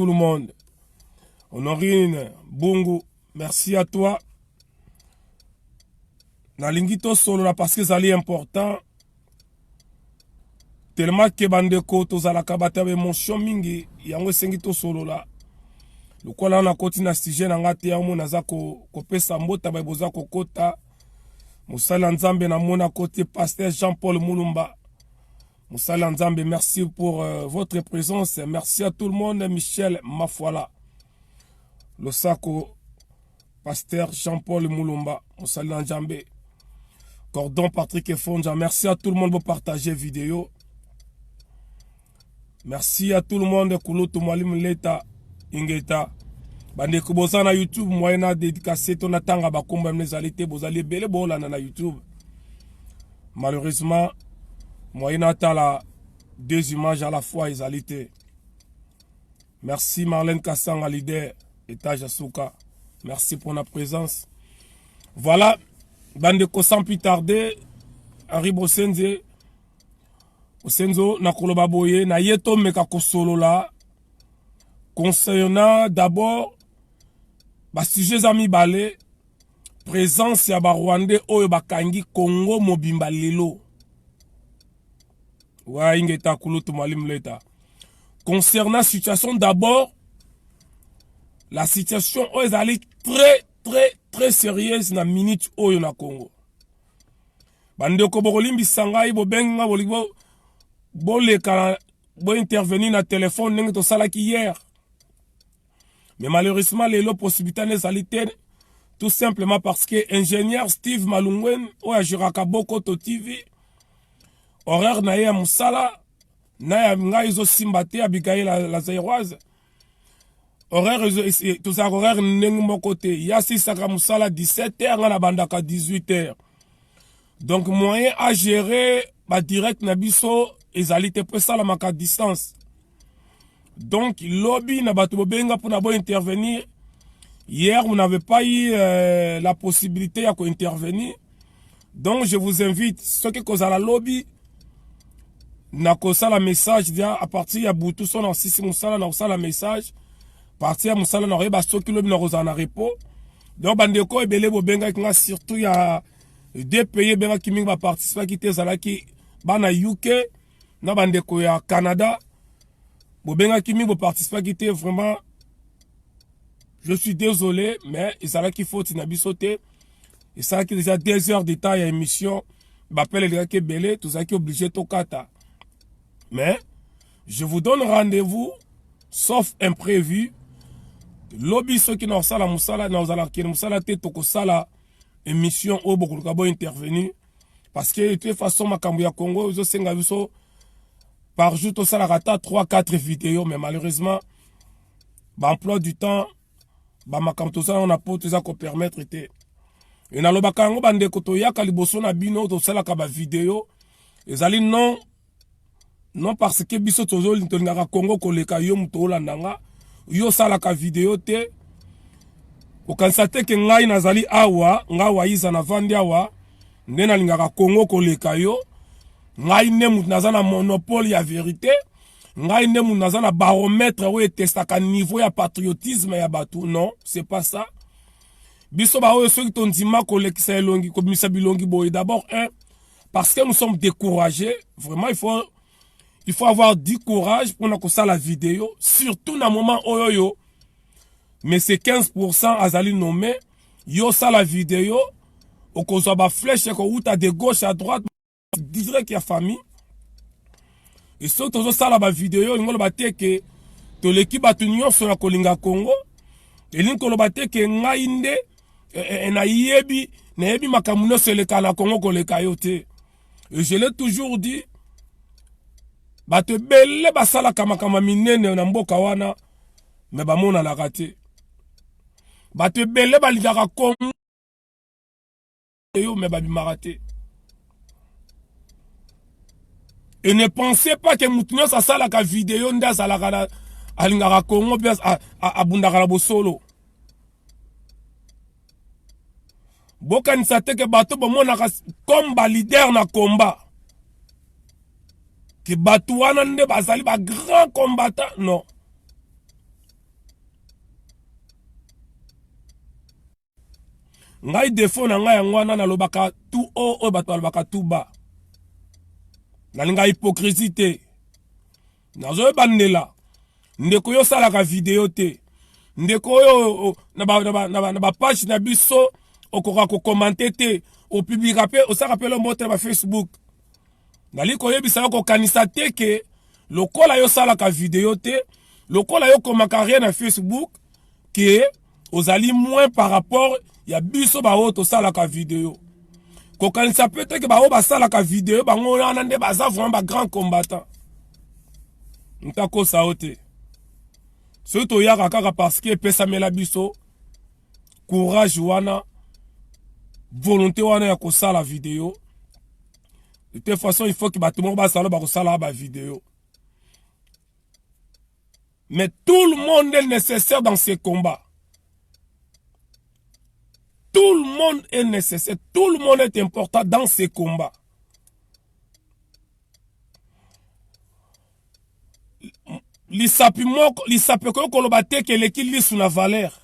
tout le monde. Honorine, Bungu, merci à toi. Nalingito solo là parce que ça est important. Tellement que bandeko tozala kabata émotion mingi yango sengito solo là. Le quoi là on a continué à stiger na ngati ya mo naza ko pesa mbota ba boza ko kota. Musala Nzambe na mona côté pasteur Jean-Paul Mulumba. Musala Nzambe, merci pour votre présence. Merci à tout le monde. Michel Mafuala. Le Sako, pasteur Jean-Paul Mulumba. Musala Nzambe. Cordon Patrick Fonja. Merci à tout le monde pour partager vidéo. Merci à tout le monde. Kouloutou Mwalim Leta Ingeta. Bande kubosa na YouTube. Moyena dédicacé ton atanga bakumba mnezalité. Bozali bele bola na YouTube. Malheureusement, moyena tala deux images à la fois égalité. Merci Marlène Kassanga, leader, étage Asuka. Merci pour la présence. Voilà, bandeko sans plus tarder, Henri Bosenze, Bosenzo, Nakoloba Boye, na yeto meka kosolo la, concernant d'abord, sujet amis balé, présence ya ba Rwandais oyo bakangi Congo mobimba lelo. Ouais, ingeta kulutu mwalim leta. Concernant la situation d'abord, la situation est très sérieuse na minute oyo na Congo. Bandeko bokolimbi sangai bo benga bo leka bo intervenir na téléphone nenge to salaki hier. Mais malheureusement les possibilités ne salite tout simplement parce que ingénieur Steve Malungwen oya jiraka boko to TV horaire na ya musala na ya ngai zo simbate Abigail la Zairoise horaire tout ça horaire ndenge moko te ya sisaka musala 17h ngana bandaka 18h. Donc moyen à gérer ba direct na biso ezali te pe sala maka distance. Donc lobby na bato bobenga pour na bo intervenir. Hier vous n'avez pas eu la possibilité à intervenir. Donc je vous invite ceux qui causent à la lobby na kosala message dia à partir ya butu son en sisi musala na kosala message partir ya musala na reba soki lobi na kozana repo. Donc bandeko ebele bobenga kinga surtout ya deux pays benga kimi ba participer ki te zala ki bana UK na bandeko ya Canada bobenga kimi bo participer ki te vraiment je suis désolé mais ezala ki faut na bisote et ça qui déjà 2 heures de temps ya émission bapele les gars belé tout ça qui obligé to kata. Mais je vous donne rendez-vous sauf imprévu. Lobby ceux qui n'ont sala musala n'ont ala ki musala te toko sala émission au beaucoup kabo intervenir parce que de toute façon makambo ya Congo zo senga biso par jour to sala rata 3-4 vidéos mais malheureusement emploi du temps ba makambo to sala on a pas tout ça ko permettre te et na lobaka ngo bande ko to yaka liboso na bino to sala ka ba vidéo ezali non parce que biso tozo l'intongaka Congo koleka yo muto landanga yo sala ka vidéo te okansate ke ngai nazali awa ngawa iza na vandi awa ndena lingaka Congo koleka yo ngai ne mutu nazana monopole ya vérité ngai ne mutu nazana baromètre oyo etestaka niveau ya patriotisme ya batu. Non, c'est pas ça. Biso ba oyo soki tondima kolekisa elongi komisa bilongi boye d'abord parce que nous sommes découragés. Vraiment il faut avoir du courage pour na la vidéo surtout na moment oyo mais c'est 15% azali nommé yo ça la vidéo au kozwa ba flèche ko uta de gauche à droite direct ya famille et surtout ça la ba vidéo ngolo bateke to l'équipe batunyo sur la kolinga Congo et linkolo bateke ngainde na yebi makamuno seleka na Congo koleka yote. Et je l'ai toujours dit bato belle basala kama minene na mboka wana mais bamona la raté bato belle baligaka Congo yo mais babimaka te. Et ne pensez pas que mutunyo sa sala ka vidéo nda sala ka alingaka Congo bien abundaka la bosolo bokanisa te ke bato bomonaka comme ba leader na combat que bato wana nde bazali ba grand combattant. Non, ngai defo na ngai yango wana nalobaka tout haut oyo bato balobaka tout bas. Nalinga hypocrisie te. Nazoyeba ndela. Ndeko yo salaka video te. Ndeko yo na ba page na biso okoka ko commenter te. O publika pe o saka pe lo motre ba Facebook. Nali koyebisa ko kanisa te ke lokola yo salaka video te, lokola yo komaka rien na Facebook ke ozali moins par rapport ya biso ba oto salaka video. Ko kanisa pe te ke ba o ba salaka video bango wana nde baza vraiment ba grand combattant. Ntako sa ote. Surtout yaka kaka parce que pesa mela biso courage wana volonté wana ya ko sala video. De toute façon, il faut que tout le monde fasse la vidéo. Mais tout le monde est nécessaire dans ces combats. Tout le monde est nécessaire. Tout le monde est important dans ces combats. L'isapeko kolobate ke l'équilibre sous la valeur.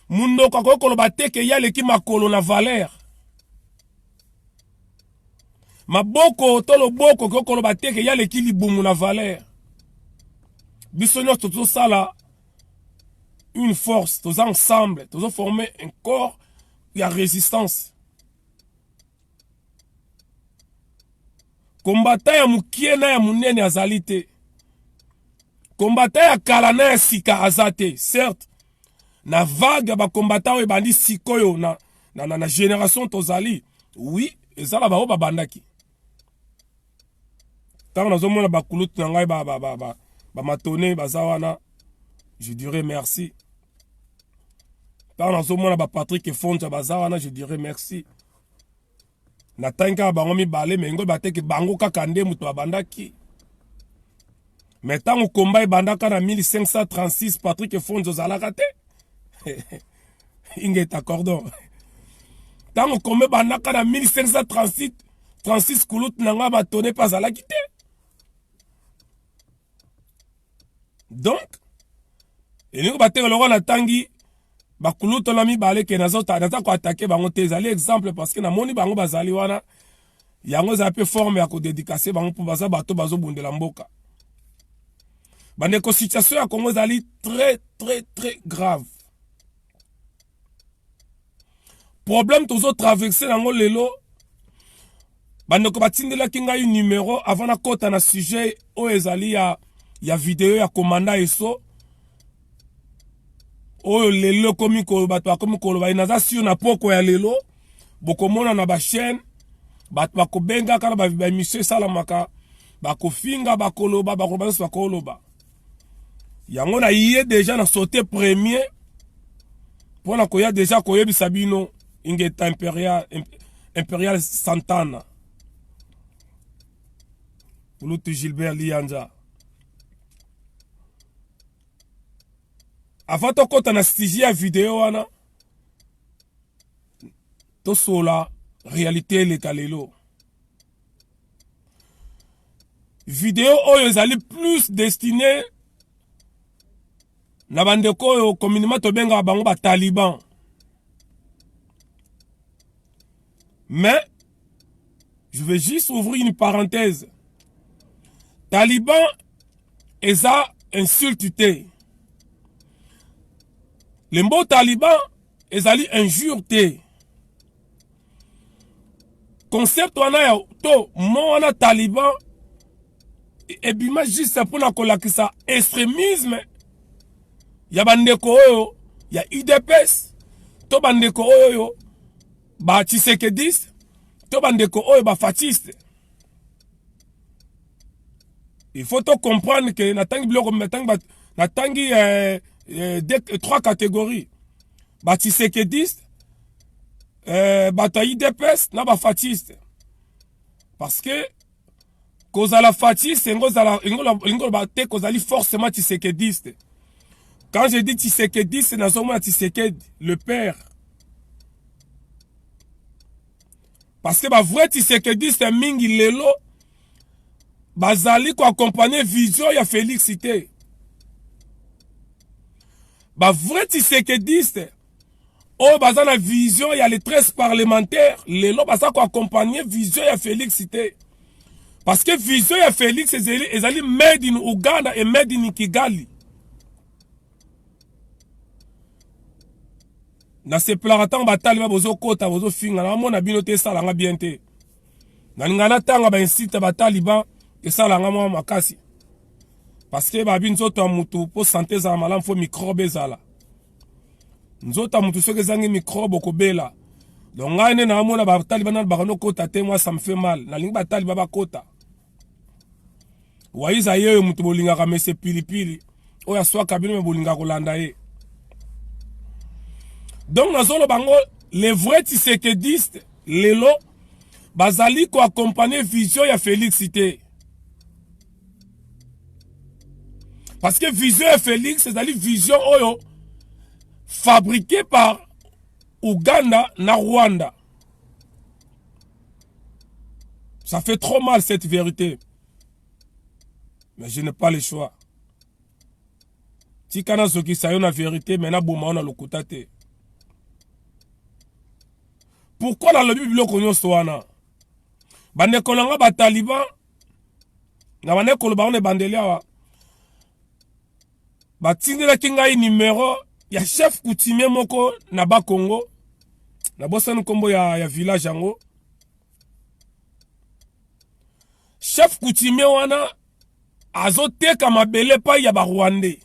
Mundo kako kolobate ke ya l'équilibre makolo na valeur. Maboko tolo boko ko koloba te ke ya l'équilibre na valeur. Biso nyonso tozo sala une force, tozo ensemble, tozo former un corps ya résistance. Combattant ya mukie na ya munene azali te. Combattant ya kala na ya sika azate, certes. Na vague ba combattant e bandi sikoyo na génération tozali. Oui, ezala ba o ba bandaki. Tant nous avons la couloute matone bazawana, je dirais merci. Tant nous avons la Patrick et Fonja bazawana, je dirais merci. Natanka bangomi balé mais ngo bateke bango kakande muto abandaki. Mais tant au combat bandaka na 1536 Patrick et Fonja zalakate. Inge t'accordons. Tant au combat bandaka na 1536 36 couloute nanga batone pas zalakite. Donc, et nous battons le roi na tangi, bakuluto la mi balé ke nazo ko attaquer bango te zali exemple parce que na moni bango bazali wana yango za peu forme ya ko dédicacer bango pour baza bato bazo bundela mboka. Bande ko situation ya Congo zali très grave. Problème tozo traverser nango lelo. Bande ko batindela kinga yu numéro avant na kota na sujet o ezali ya vidéo ya commanda eso oyo lelo komi ko bato akomi ko ba inaza sio na poko ya lelo bokomona na ba chaîne bato bakobenga kana ba monsieur salamaka bakofinga bakoloba bakoloba yango na yé déjà na sauté premier pour na koya déjà koyebisa bino ingeta impérial Santana Ulutu Gilbert Lianja. Avant to kota na stigi vidéo wana to sola réalité le kalelo. Vidéo oyo ezali plus destiné na bandeko oyo communément to benga bango ba taliban. Mais je vais juste ouvrir une parenthèse. Taliban eza insulté. Les mots taliban ezali injure te. Concept wana ya to mo wana taliban et bima juste pour na kolakisa extrémisme ya bandeko oyo ya UDPS to bandeko oyo ba Tshisekedis to bandeko oyo ba fasciste. Il faut to comprendre que natangi biloko natangi trois catégories. Ba Tshisekedis bata UDPS na ba fasciste. Parce que kozala fasciste ingolo ba te kozali forcément Tshisekediste. Quand je dis Tshisekediste, c'est nazoma Tshisekedi, le père. Parce que ba vrai Tshisekediste mingi lelo bazali ko accompagner vision ya Félix Cité. Ba vrai tisekediste. Oh, baza na vision, il y a les 13 parlementaires. Les lots, baza ko accompagner vision ya Félix Cité. Parce que vision ya Félix, ezali made in Uganda et made in Kigali. Na se plaratant batali ba bozo kota, bozo finga. Na mona bino te salanga bien te. Na ngana tanga ba incite batali ba, et salanga mwa makasi. Parce que ba binzoto ya mutu, po santé za malam, fo microbe zala. Nzota mutu soki ezangi microbe okobela. Donc ngai ne na mona ba taliba na bakano kota te, moi ça me fait mal. Na lingi ba taliba ba kota. Waiza yeye mutu bolinga ka mese pilipili. Oya swa kabino me bolinga kolanda ye. Donc nazolo bango les vrais tisekedistes lelo bazali ko accompagner vision ya Félix Cité. Parce que vision ya Félix c'est une vision oyo fabriqué par Ouganda na Rwanda. Ça fait trop mal cette vérité. Mais je n'ai pas le choix. Si kana soki sayo na vérité, mais na boma on a lokutate. Pourquoi dans le Bible konyo soana? Bande kolanga ba taliban na bande koloba on bandelia wa. Ba tindela kinga numéro ya chef coutumier moko na ba Congo na bosana kombo ya village yango. Chef coutumier wana azoteka mabele pa ya ba Rwandais.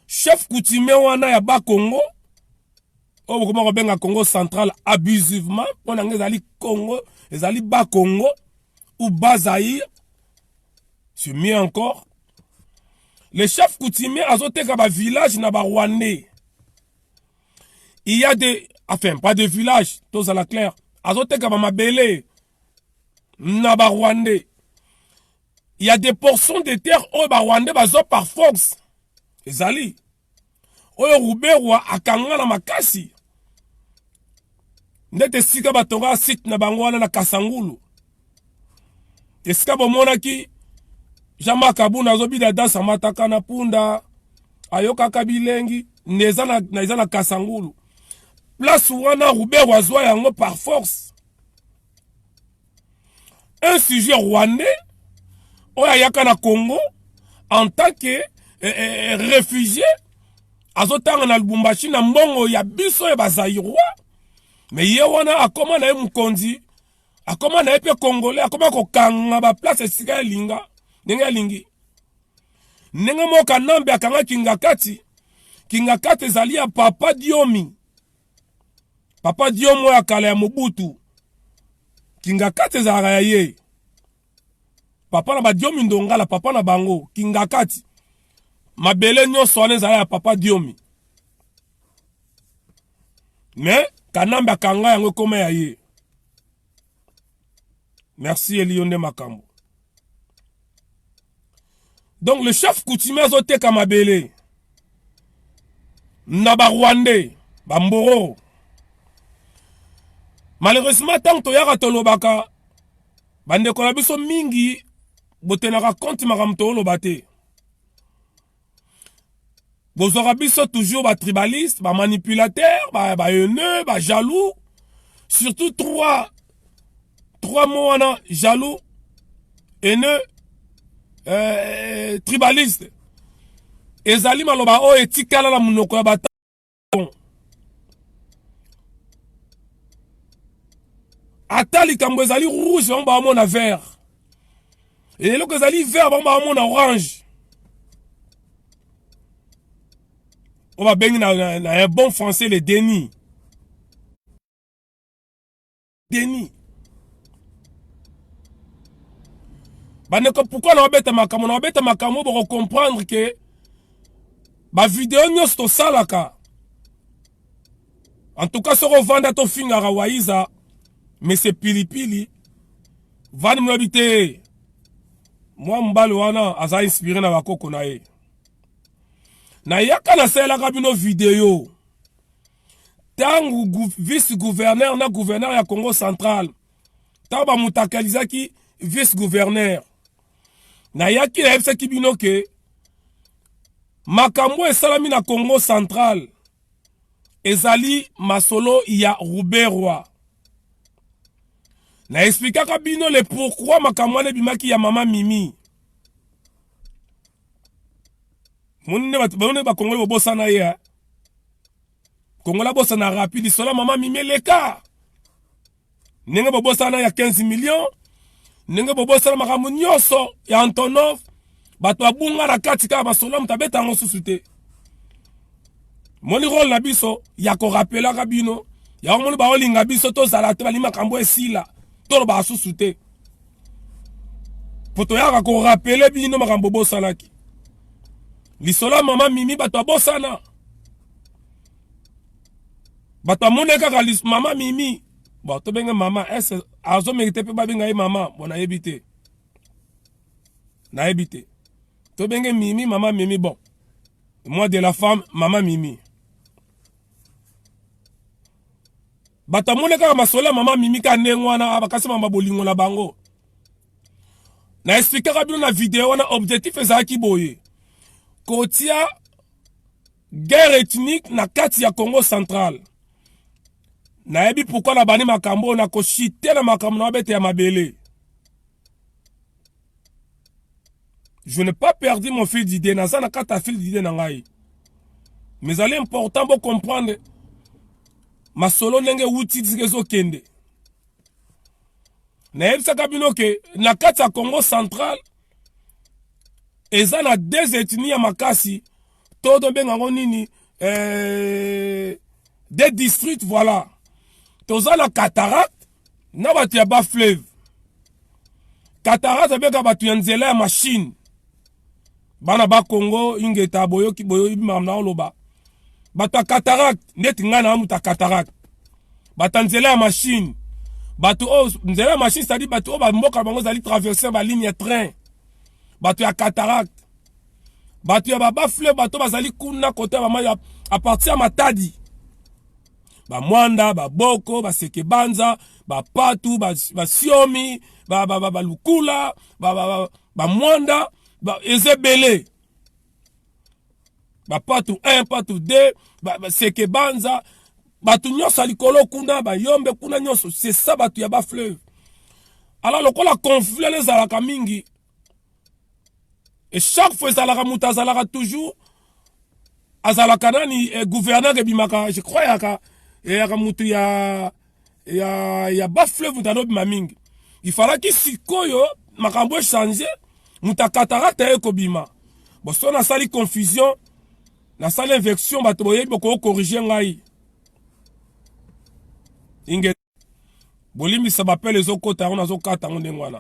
Chef coutumier wana ya ba Congo o comment on benga Congo central abusivement on a ezali Congo ezali ba Congo ou ba Zaïre. C'est mieux encore. Les chefs coutumiers azoteka ba village na ba Rwandais. Il y a des, enfin pas de village, tous à la claire. Azoteka ba mabele na ba Rwandais. Il y a des portions de terre au ba Rwandais bazo par force. Ezali. Oyo Ruberwa akanga na makasi. Ndete sika batonga site na bango wana na Kasangulu. Esika bomona ki Jama Kabuna zobida dansa mataka na punda ayoka kabilengi neza na Kasangulu. Place wana Ruberwa zwa yango par force. Un sujet rwandais oya yaka na Congo en tant que réfugié azotanga na Lubumbashi na mbongo ya biso ya bazairwa. Mais ye wana akoma na ye mukonzi, akoma na ye pe congolais, akoma ko kanga ba place esika ya linga, ndenge ya lingi. Ndenge moka nambe akanga Kingakati, Kingakati ezali ya Papa Diomi. Papa Diomi ya kala ya Mobutu. Kingakati ezalaka ya ye. Papa na ba Diomi ndongala, papa na bango, Kingakati. Mabele nyonso wana ezali ya Papa Diomi. Mais kanambe akanga yango koma ya ye. Merci Elionde Makambo. Donc le chef coutumier azoteka mabele na ba Rwandais, ba Mboro. Malheureusement tant to yaka tolobaka bande ko na biso mingi botenaka compte makambo toloba te. Bozora biso toujours ba tribaliste, ba manipulateur, ba haineux, ba jaloux. Surtout trois mots wana, jaloux, haineux, tribaliste. Ezali maloba o etikala la munoko ya bata. Atali kambo ezali rouge, bamba amona vert. Et loko ezali vert, bamba amona orange. On va baigner dans un bon français le déni. Déni. Pourquoi on va makamo? On va makamo pour comprendre que ma vidéo n'est pas salaka. En tout cas, si on vend à ton finger à Waiza, mais c'est pili. Va nous habiter. Moi, m'balouana, aza inspiré na bakoko na ye. Na yaka na sela kabino vidéo. Tangu vice-gouverneur na gouverneur ya Congo central. Taba mutakalizaki vice-gouverneur. na yaki na yebisaki bino ke makambo esalami na Congo Central ezali masolo ya Ruberwa. Na expliquaka bino le pourquoi makambo wana bimaki ya mama Mimi. Monne ba Congo bobosana ye. Congo la bosana rapide sola mama Mimi leka. Nenge bobosana ya 15 millions. Nenge bobosana makambo nyoso ya Antonov. Bato abunga na katika basolo mutabeta ngo susute. Moni rôle na biso ya ko rappeler ka bino. Ya moni ba olinga biso to zala te balima makambo esila. Tolo ba susute. Poto ya ko rappeler bino makambo bosanaki. Lisola mama Mimi bato abosana. Bato amone kaka mama Mimi. Bon, to benga mama, est-ce azo mérité pe ba benga ye mama, bon na yebite. Na yebite. To benga Mimi, mama Mimi, bon. Moi de la femme, mama Mimi. Bato amone kaka masola mama Mimi ka nengwana abakasi mama bolingo na bango. Na expliquer bino na vidéo wana objectif ezaki boye. Kotia guerre ethnique na kati ya Congo Central. Na yebi pourquoi na bani makambo na ko chiter na makambo na bete ya mabele. Je n'ai pas perdu mon fil d'idée na zana kata fil d'idée na ngai. Mais c'est important pour comprendre ma solo nenge wuti digezo kende. Na yebi saka bino ke na kati ya Congo Central eza na deux ethnies ya makasi todo benga nini des districts voilà. Toza la cataracte na batu ya ba fleuve. Cataracte beka batu ya nzela ya machine. Bana ba Congo ingeta boyo ki boyo ibimamna oloba. Batu ya cataracte neti ngana amuta cataracte. Batu nzela ya machine. Batu nzela ya machine c'est-à-dire batu ba mboka bango zali traverser ba ligne ya train. Batu ya cataracte. Batu ya ba fleuve batu bazali kuna côté ba ma à partir ya Matadi. Ba Mwanda, ba Boko, ba Sekebanza, ba Patu, ba Siomi, ba Lukula, ba Mwanda, ba Ezebele. Ba Patu 1, Patu 2, ba Sekebanza, batu nyoso likolo kuna, ba Yombe kuna nyoso, c'est ça batu ya ba fleuve. Alors lokola conflit les alaka mingi. Et chaque fois ezalaka muta azalaka toujours azalaka nani gouverneur ebimaka, je crois yaka yaka mutu ya ba fleuve dans notre mamingi. Il fallait que sikoyo makambo changer muta cataracte ekobima. Bon so na sali confusion, na sali invection bato boye boko corriger ngai. Inge bolimi ça m'appelle les okota on azokata ngwana.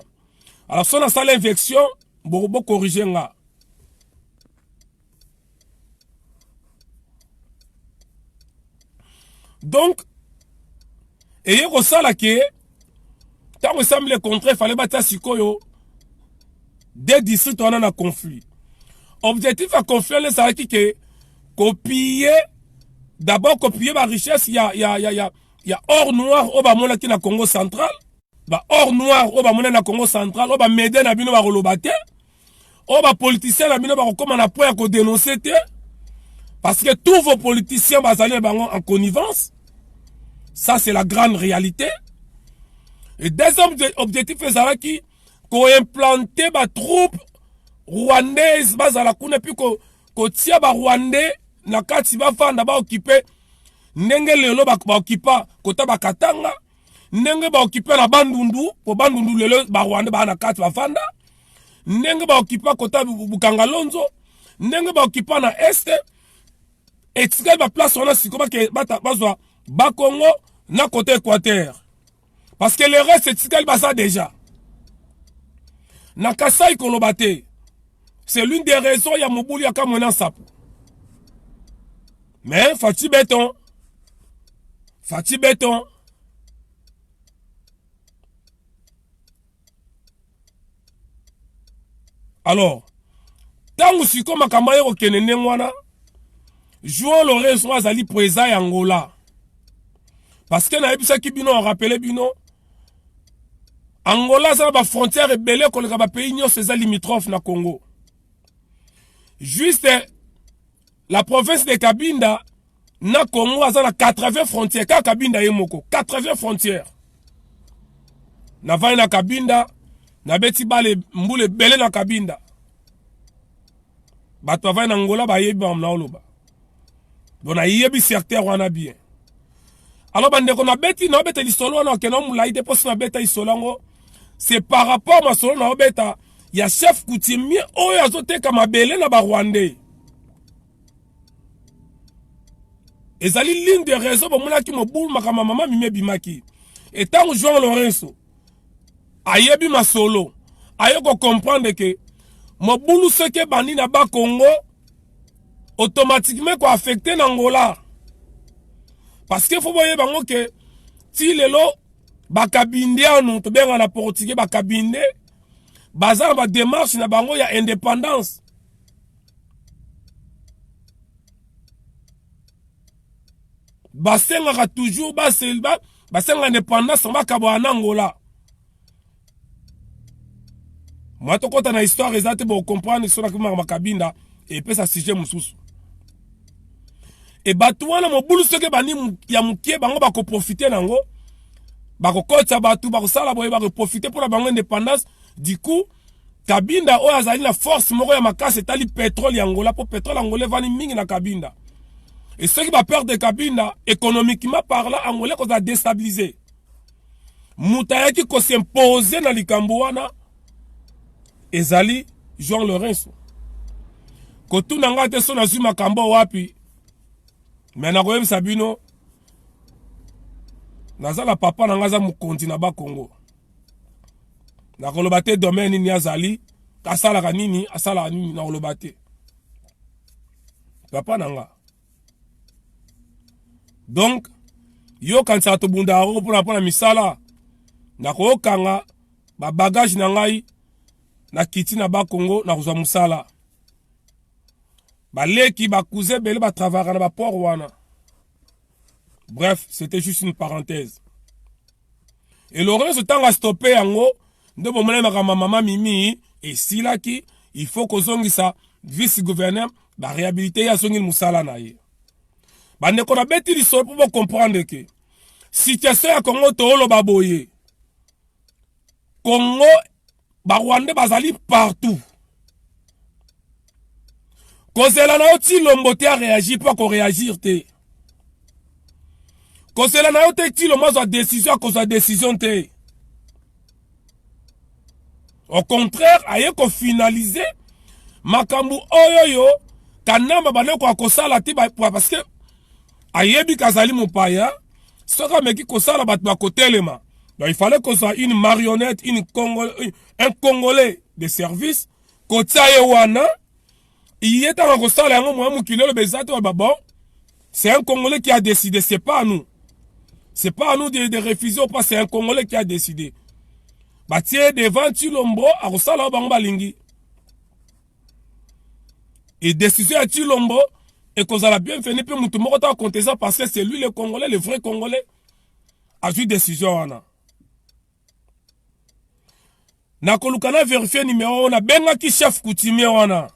Alors so na sali invection boko corriger nga. Donc, et il ressent que, tant que semble le contraire, il fallait battre Sikoyo, des districts on a un conflit. Objectif à conflit, c'est que copier, d'abord copier ma richesse, il y a or noir au Bamona qui na Congo central, bah or noir au Bamona na Congo central, au Bamede na bino ba rolobate, au ba politicien na bino ba comme on a point à dénoncer. Parce que tous vos politiciens basés en connivence, ça c'est la grande réalité. Et deuxième objectif, c'est qui qu'on implanter ma troupe rwandaise, basala kuna puis qu'on tient ba rwandais na kati ba fanda ba occupé nenge lelo ba occupa kota ba katanga nenge ba occupé na bandundu po bandundu lelo ba rwandais ba na kati ba fanda nenge ba occupa kota bukangalonzo nenge ba occupa na este. Et si elle va place on a si comment que bazwa ba Congo na côté Équateur. Parce que le reste c'est qu'elle basa déjà. Na Kasai Kolobate. C'est l'une des raisons ya Mobulu ya kamona sapo. Mais Fati béton. Fati béton. Alors, tangu siko makamba yo kenene ngwana Jouons le réseau azali présent en Angola. Parce que na ebisa ki bino on rappelé bino Angola ça ba frontière rebelle koleka ba pays nyonso eza limitrophe na Congo. Juste la province de Cabinda na Congo aza na 80 frontières ka Cabinda yemoko 80 frontières. Na vai na Cabinda na beti bale mbule bele na Cabinda. Bato vai na Angola ba yebi ba mnaoloba. Bona yebi secteur wana bien. Alors bande ko na beti na beta lisolo na kena mulai de poste na beta isolango. C'est par rapport à solo na beta ya chef coutumier oyo azoteka mabele na ba Rwandais. Ezali ligne de réseau bomona ki mobulu makama mama mime bimaki. Et tant Jean Lorenzo ayebi masolo ayoko comprendre que mobulu seke bani na ba Congo automatiquement ko affecté na Angola. Parce que faut voyer bango que ti lelo bakabindiano to benga na portugais bakabinde bazar ba démarche na bango ya indépendance. Basenga toujours basenga indépendance ba kabwa na Angola. Moi to kota na histoire ezate bo comprendre sur la makabinda et peut ça sujet mususu. Et batu wana mobulu soke bani ya mukie bango bako profiter nango bako kota batu bako sala boye bako profiter pour la bango indépendance. Du coup Cabinda o azali na force moko ya makasi tali pétrole ya Angola pour pétrole angolais vani mingi na Cabinda. Et ceux qui va perdre Cabinda économiquement parlant angolais ko za déstabiliser. Mutayaki ko s'imposer na likambo wana ezali Jean Lorenzo. Ko tu nanga te so na zuma kambo wapi. Mais na koyeb sabino nazala papa na ngaza mukonzi na ba Congo. Na koloba te domaine ni azali asala kanini asala nini na koloba te. Papa nanga. Donc yo kanisa to bunda ro pour na misala na ko kanga ba bagage na ngai na kiti na ba Congo na kozwa musala. Baleki ba cousin bele ba travailler na ba port wana. Bref, c'était juste une parenthèse. Et Lorenzo tanga stopper yango ndo bomona makama mama mimi et silaki il faut que zongisa vice-gouverneur ba réhabiliter ya songi musala na ye. Bande ko na beti li so pour comprendre que situation ya Congo to lo baboye. Congo ba Rwanda bazali partout. Kozela na oti lombote a réagir pas qu'on réagir te. Kozela na oti ti lomo za décision cause la décision te. Au contraire, aye ko finaliser makambu oyoyo kanamba bane ko akosala ti parce que ayebi kazali mopaya soka meki kosala bat ba kotelema. Donc il fallait qu'on soit une marionnette, un Congolais de service kotaye wana. Il est en constat bon, c'est un Congolais qui a décidé, c'est pas à nous. C'est pas à nous de refuser ou pas, c'est un Congolais qui a décidé. Bah tiens, devant Chilombo, à Rosala Bambalingi. Et décision à Chilombo, et qu'on a la bienvenue, puis Moutoumoro t'a compté ça parce que c'est lui le Congolais, le vrai Congolais, a eu décision. Na kolukana vérifier numéro, on a benga ki chef coutumier wana.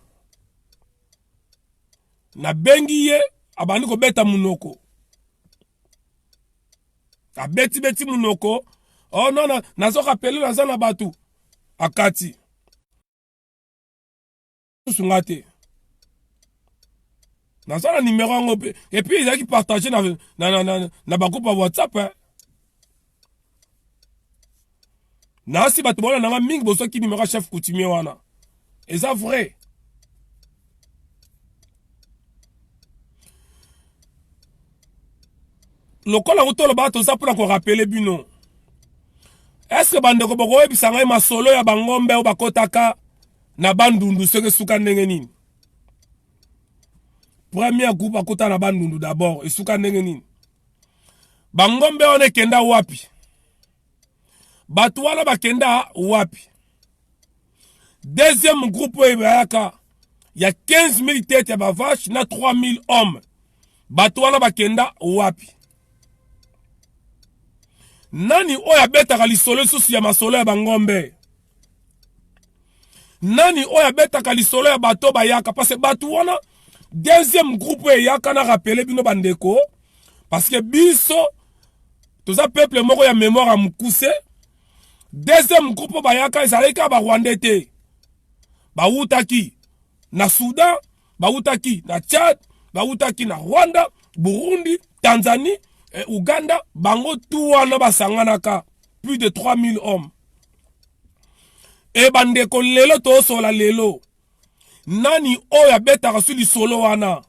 Na bengi ye abandi ko beta munoko. A beti munoko. Oh non non, nazo rappelé na zana batu. Akati. Sungate. Na zana numéro ngope. Et puis ils a qui partager na ba groupe WhatsApp. Hein. Na si batu bona na mingi boso ki numéro chef coutumier wana. Et ça vrai. Lokola utolo bato za pour ko rappeler bino. Est-ce que bande ko boko ebisanga masolo ya bangombe o bakotaka na bandundu seke suka ndenge nini? Premier groupe bakota na bandundu d'abord et suka ndenge nini? Bangombe one kenda wapi? Batu wana bakenda wapi? Deuxième groupe oyaka ya 15 000 têtes ya bavache na 3 000 hommes. Batu wana bakenda wapi? nani oyo abetaka lisolo lisusu ya masolo ya bangombe? Nani oyo abetaka lisolo ya bato bayaka? Parce que bato wana deuxième groupe eyaka na rappele bino bandeko, parce que biso toza peuple moko ya mémoire ya mukuse. Deuxième groupe bayaka ezalaki ba Rwandais te, bawutaki na Soudan, bawutaki na Tchad, bawutaki na Rwanda, Burundi, Tanzanie, Uganda, bango tout wana basanganaka plus de 3000 hommes. E bandeko lelo to sola lelo, nani oyo abetaka su lisolo wana?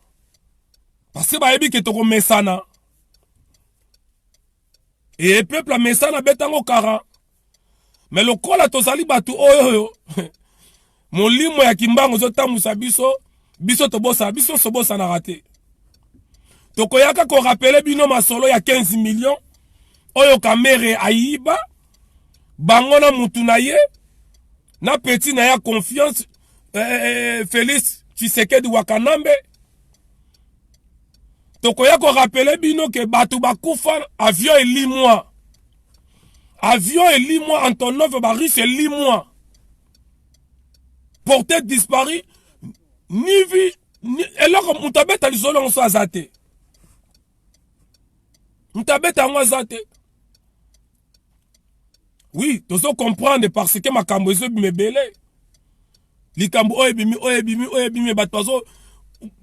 Parce que bayebi ke toko mesana. Et peuple a mesana betango kara. Mais le kola tozali batu oyo molimo ya kimbango zotambusa biso, biso tobosa, biso sobosa na raté. Tokoyaka ko rappele bino masolo ya 15 millions oyo kamere ayiba bango na mutu na ye na petit na ya confiance Félix Tshisekedi Wakanambe. Tokoya ko rappele bino ke batu bakufa avion elimwa. Avion elimwa Antonov Baris elimwa. Porté disparu ni vi ni eloko mutabeta lisolo on so azate. Mutabeta on azate. Oui, tozo comprendre parce que makambo ezo bimebele. Likambo oyebimi batozo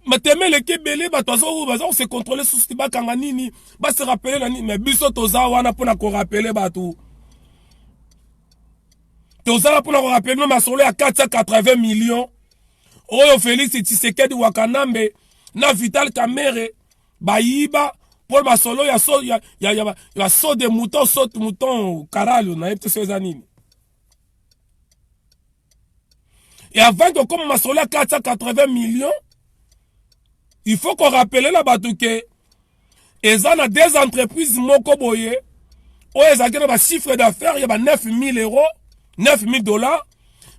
matemele kebele batozo bazo se contrôler sous tiba kanga nini ba se rappeler na nini, mais biso toza wana pona ko rappeler batu. Toza pona ko rappeler no masolo ya 480 millions. Oyo Félix Tshisekedi Wakanambe na Vital Kamerhe bayiba pour masolo ya so ya so de mouton karalo na yepte ces années. Et avant que comme masolo ya 480 millions, il faut qu'on rappelle la batouke. Ils ont des entreprises moko boye. Ou ils ont un chiffre d'affaires, il y a 9 000 euros, 9 000 dollars.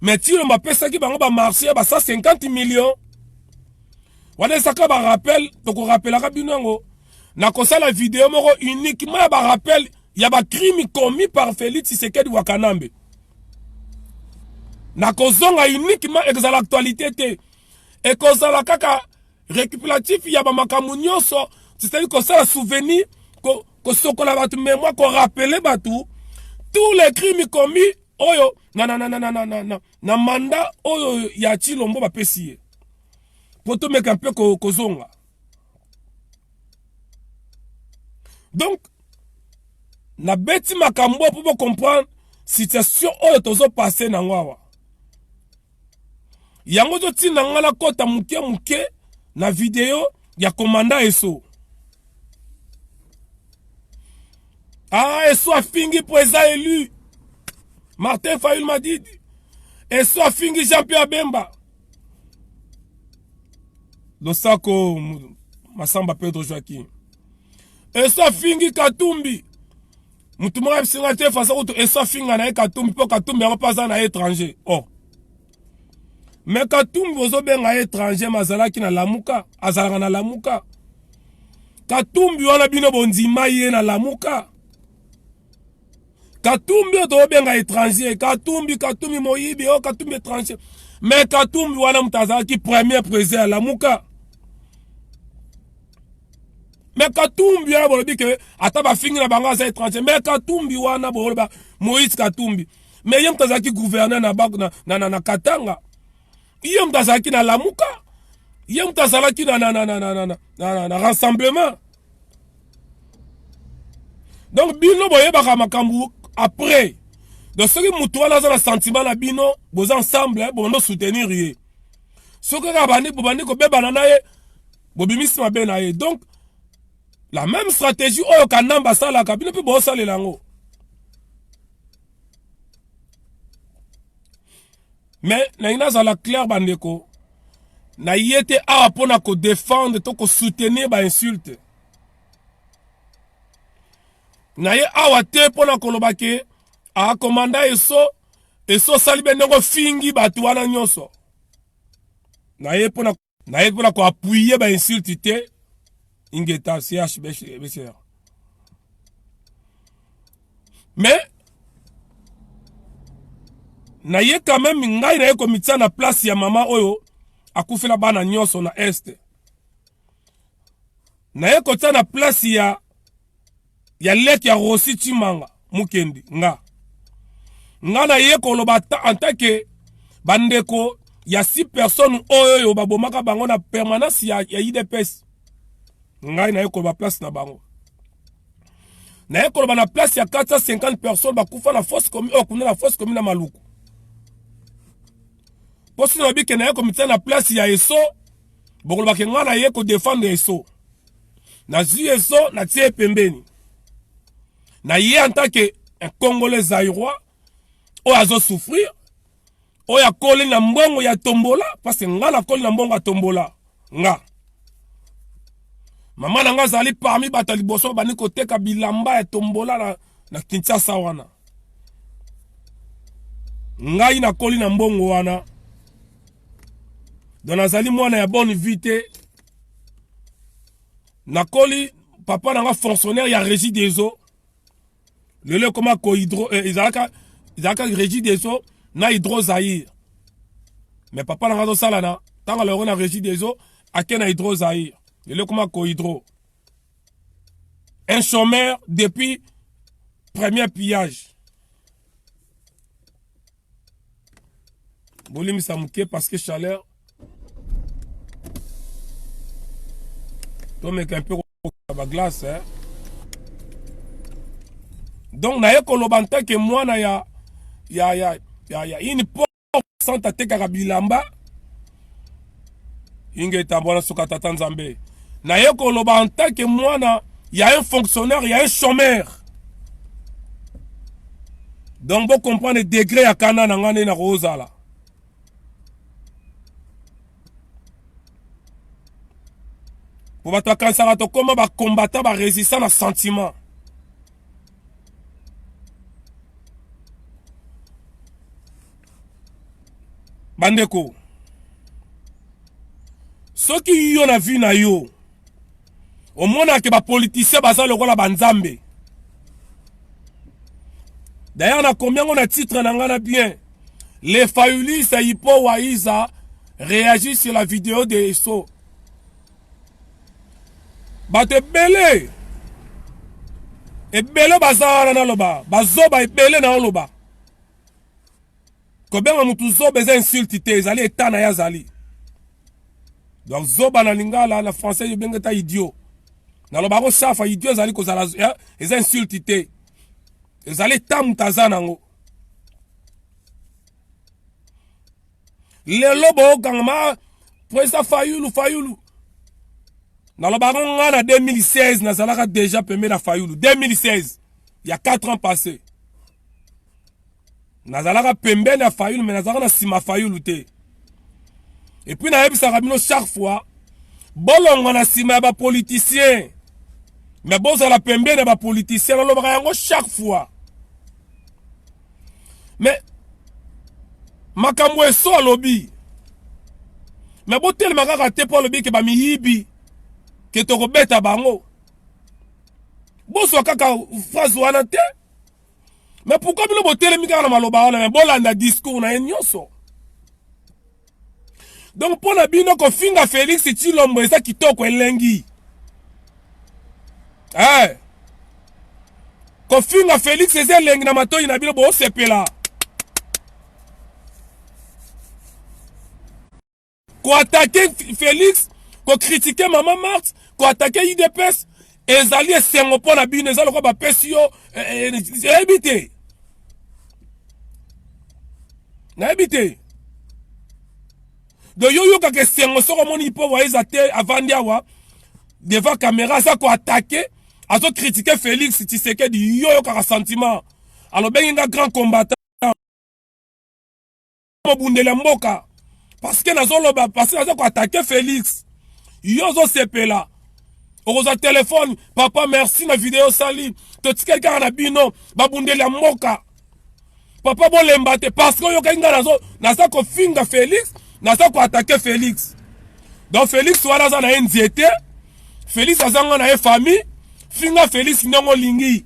Mais si on m'appelle ça qui va marcher, 150 millions. Voilà ça qu'on rappelle, donc on rappelle la binango. Na kosa la vidéo moko uniquement ba rappel, il y a un crime commis par Félix Tshisekedi Wakanambe. Na kozonga uniquement exala l'actualité te. Et kozala kaka récupératif il y a makambo nyonso, c'est-à-dire que ça souvenir ko sokola batu mémoire ko rappeler batu tous les crimes commis oyo na mandat oyo ya Chilombo ba pesier. Pour te mettre un peu kozonga. Donc na beti makambo pour comprendre situation oyo tozo passer na ngwawa. Yango to tina ngala kota muke na vidéo ya commandant Esso. Ah, Esso a fingi pour eza élu. Martin Fayulu m'a dit. Esso a fingi Jean-Pierre Bemba. Losako Masamba Pedro Joaquim. Esso a fingi Katumbi. Mutumwa bisinga te fasa uto Esso a finga na Katumbi po Katumbi ya pas na étranger. Oh. Mais Katumbi ozo benga étranger mazalaki na Lamuka, azalaka na Lamuka. Katumbi wana bino bondima ye na Lamuka. Katumbi ozo benga étranger, Katumbi moyibi, oh Katumbi étranger. Mais Katumbi wana mutazalaki premier président à Lamuka. Mais Katumbi wana bolobi ke ata ba fingi na banga za étranger. Mais Katumbi wana boloba Moïse Katumbi. Mais yem mutazalaki gouverneur na Katanga. Yem mutazalaki na Lamuka. Yem mutazalaki na rassemblement. Donc bino boye baka makambu après. Donc ceux qui mutu wana za na sentiment na bino boz ensemble bondo soutenir ye. Soki ka bandi ko beba na ye bobimisi mabe na ye. Donc la même stratégie oyo kanamba sala ka bino pe bo sala lango. Mais na zala clair bandeko na yete a pona ko défendre to ko soutenir ba insulte. Na ye awa te pona ko lobake a commanda Esso salibe ndongo fingi batu wana nyonso. Na ye pona ko appuyer ba insulte te ingeta CHBCR. Mais na ye quand même ngai na ye komitia na place ya mama oyo akufela bana nyonso na este. Na ye kotia na place ya leki ya Rossi Chimanga mukendi nga na ye koloba en tant que bandeko ya 6 personnes oyo babomaka bango na permanence ya IDPS. Ngai na ye koloba place na bango. Na ye koloba na place ya 450 personnes bakufa na fosse commune okuna na fosse commune na Maluku. Posi na bike na ye komitia na place ya ESO bokoloba ke nga na ye ko défendre ESO. Na zi ESO na tie pembeni. Na ye en tant que un Congolais zaïrois oyo azo souffrir oyo akoli na mbongo ya tombola parce que nga na koli na mbongo ya tombola nga mama na nga zali parmi bato liboso bani koteka bilamba ya tombola na Kinshasa wana ngai na koli na mbongo wana donc nazali mwana ya bonne vie te na koli papa na nga fonctionnaire ya régie des eaux lelo koma ko hydro izalaka régie des eaux na hydro Zaïre. Mais papa na razo sala na tanga le na régie des eaux akena hydro Zaïre. Lelo koma ko hydro. Un chômeur depuis premier pillage. Bolimi samuke parce que chaleur. Toi mec un peu la glace hein. Donc na ye kolobanta ke moi na ya une porte teka bilamba inge tambona suka tata nzambe na ye kolobanta ke moi na ya un fonctionnaire ya un chômeur. Donc vous comprenez le degré à kana na ngane na rozala. Pour votre cancer to comment ba combattre ba résistant na sentiment. Bandeko soki yo na vie na yo omona ke ba politicien baza lokola banzambe. D'ailleurs na combien on a titre na ngana bien les Fayoulis et Hippo Waiza réagissent sur la vidéo de ESO. Bate belé e belé baza na loba bazoba e belé na loba. Combien mutu zoba eza insulte te ezali eta na yazali. Donc zoba na lingala na français yo bengeta idiot. Na loba ko safa idiot ezali ko zala eza insulte te. Ezali eta mutaza nango. Lelo bo kangama presa Fayulu. Na loba ko ngana 2016 na zalaka déjà pemé na Fayulu 2016. Il y a 4 ans passés. Nazalaka pembe na Fayulu mais nazalaka na sima Fayulu te. Et puis na yebisa rabino chaque fois bolongo na sima ba politicien. Mais boza la pembe na ba politicien na lobaka yango chaque fois. Mais makambo eso lobi. Mais botel makaka te po lobi ke ba miyibi ke to ko beta bango. Boso kaka phrase wana te. Mais pourquoi vous avez mis dans maloba na bolanda discours na nyonso? Donc pour na bino ko finga Félix Tshilombo eza kitoko elengi. Eh. Ko finga Félix eza elengi na matoyi na bino bo sepela. Ko attaquer Félix, ko critiquer Maman Marthe, ko attaquer IDPS, ezali esengo po na bino ezalo ko ba pesio ebité. Na habité. De yo kake sengo soko moni po waiza te avandiawa devant caméra ça ko attaquer, azo critiquer Félix Tshisekedi yo kaka sentiment. Alors benga grand combattant mobundela mboka parce que nazoloba parce que nazo ko attaquer Félix. Yo zo sepela. Oza téléphone, papa merci na vidéo sali. To quelqu'un na bino babundela mboka. Papa bon l'embate parce que yo kinga nazo ko finga Félix, nazo ko attaquer Félix. Donc Félix wala za na nziete, Félix azanga na famille, finga Félix ndongo lingi.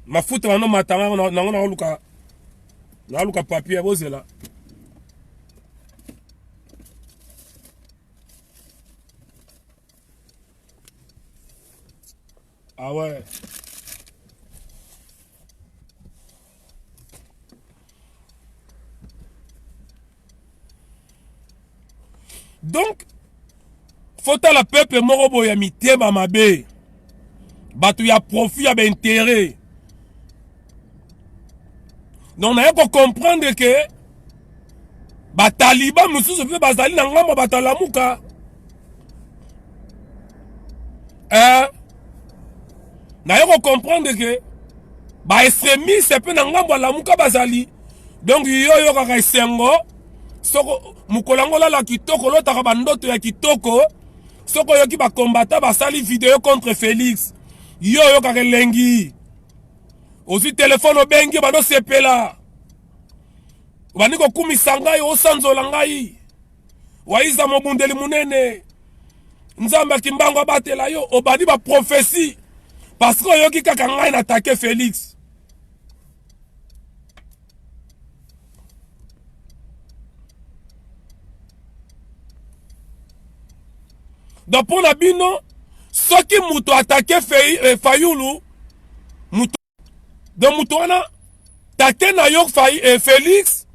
mafuta wana matanga na luka papier bozela. Ah ouais. Donc, faut à la peuple morobo ya mitema mabe. Batu ya profit ya intérêt. Donc, on a qu'à comprendre que Bataliba mususu pe bazali na ngamba batalamuka. Na qu'à comprendre que ba extrémiste pe na ngamba lamuka bazali. Donc yo kaka esengo soko mukolango la kitoko lotaka bandoto ya kitoko soko yoki ba combattant basali vidéo contre Félix. Yo kaka lengi. Aussi téléphone obengi bado sepela. Baniko kumisa ngai osanzola ngai. Waiza mobundeli munene. Nzamba kimbango abatela yo obadi ba prophétie. Parce que yoki kaka ngai na attaquer Félix. Donc pour la bino, ceux qui muto attaqué Fayulu, muto donc muto wana take na yo Félix,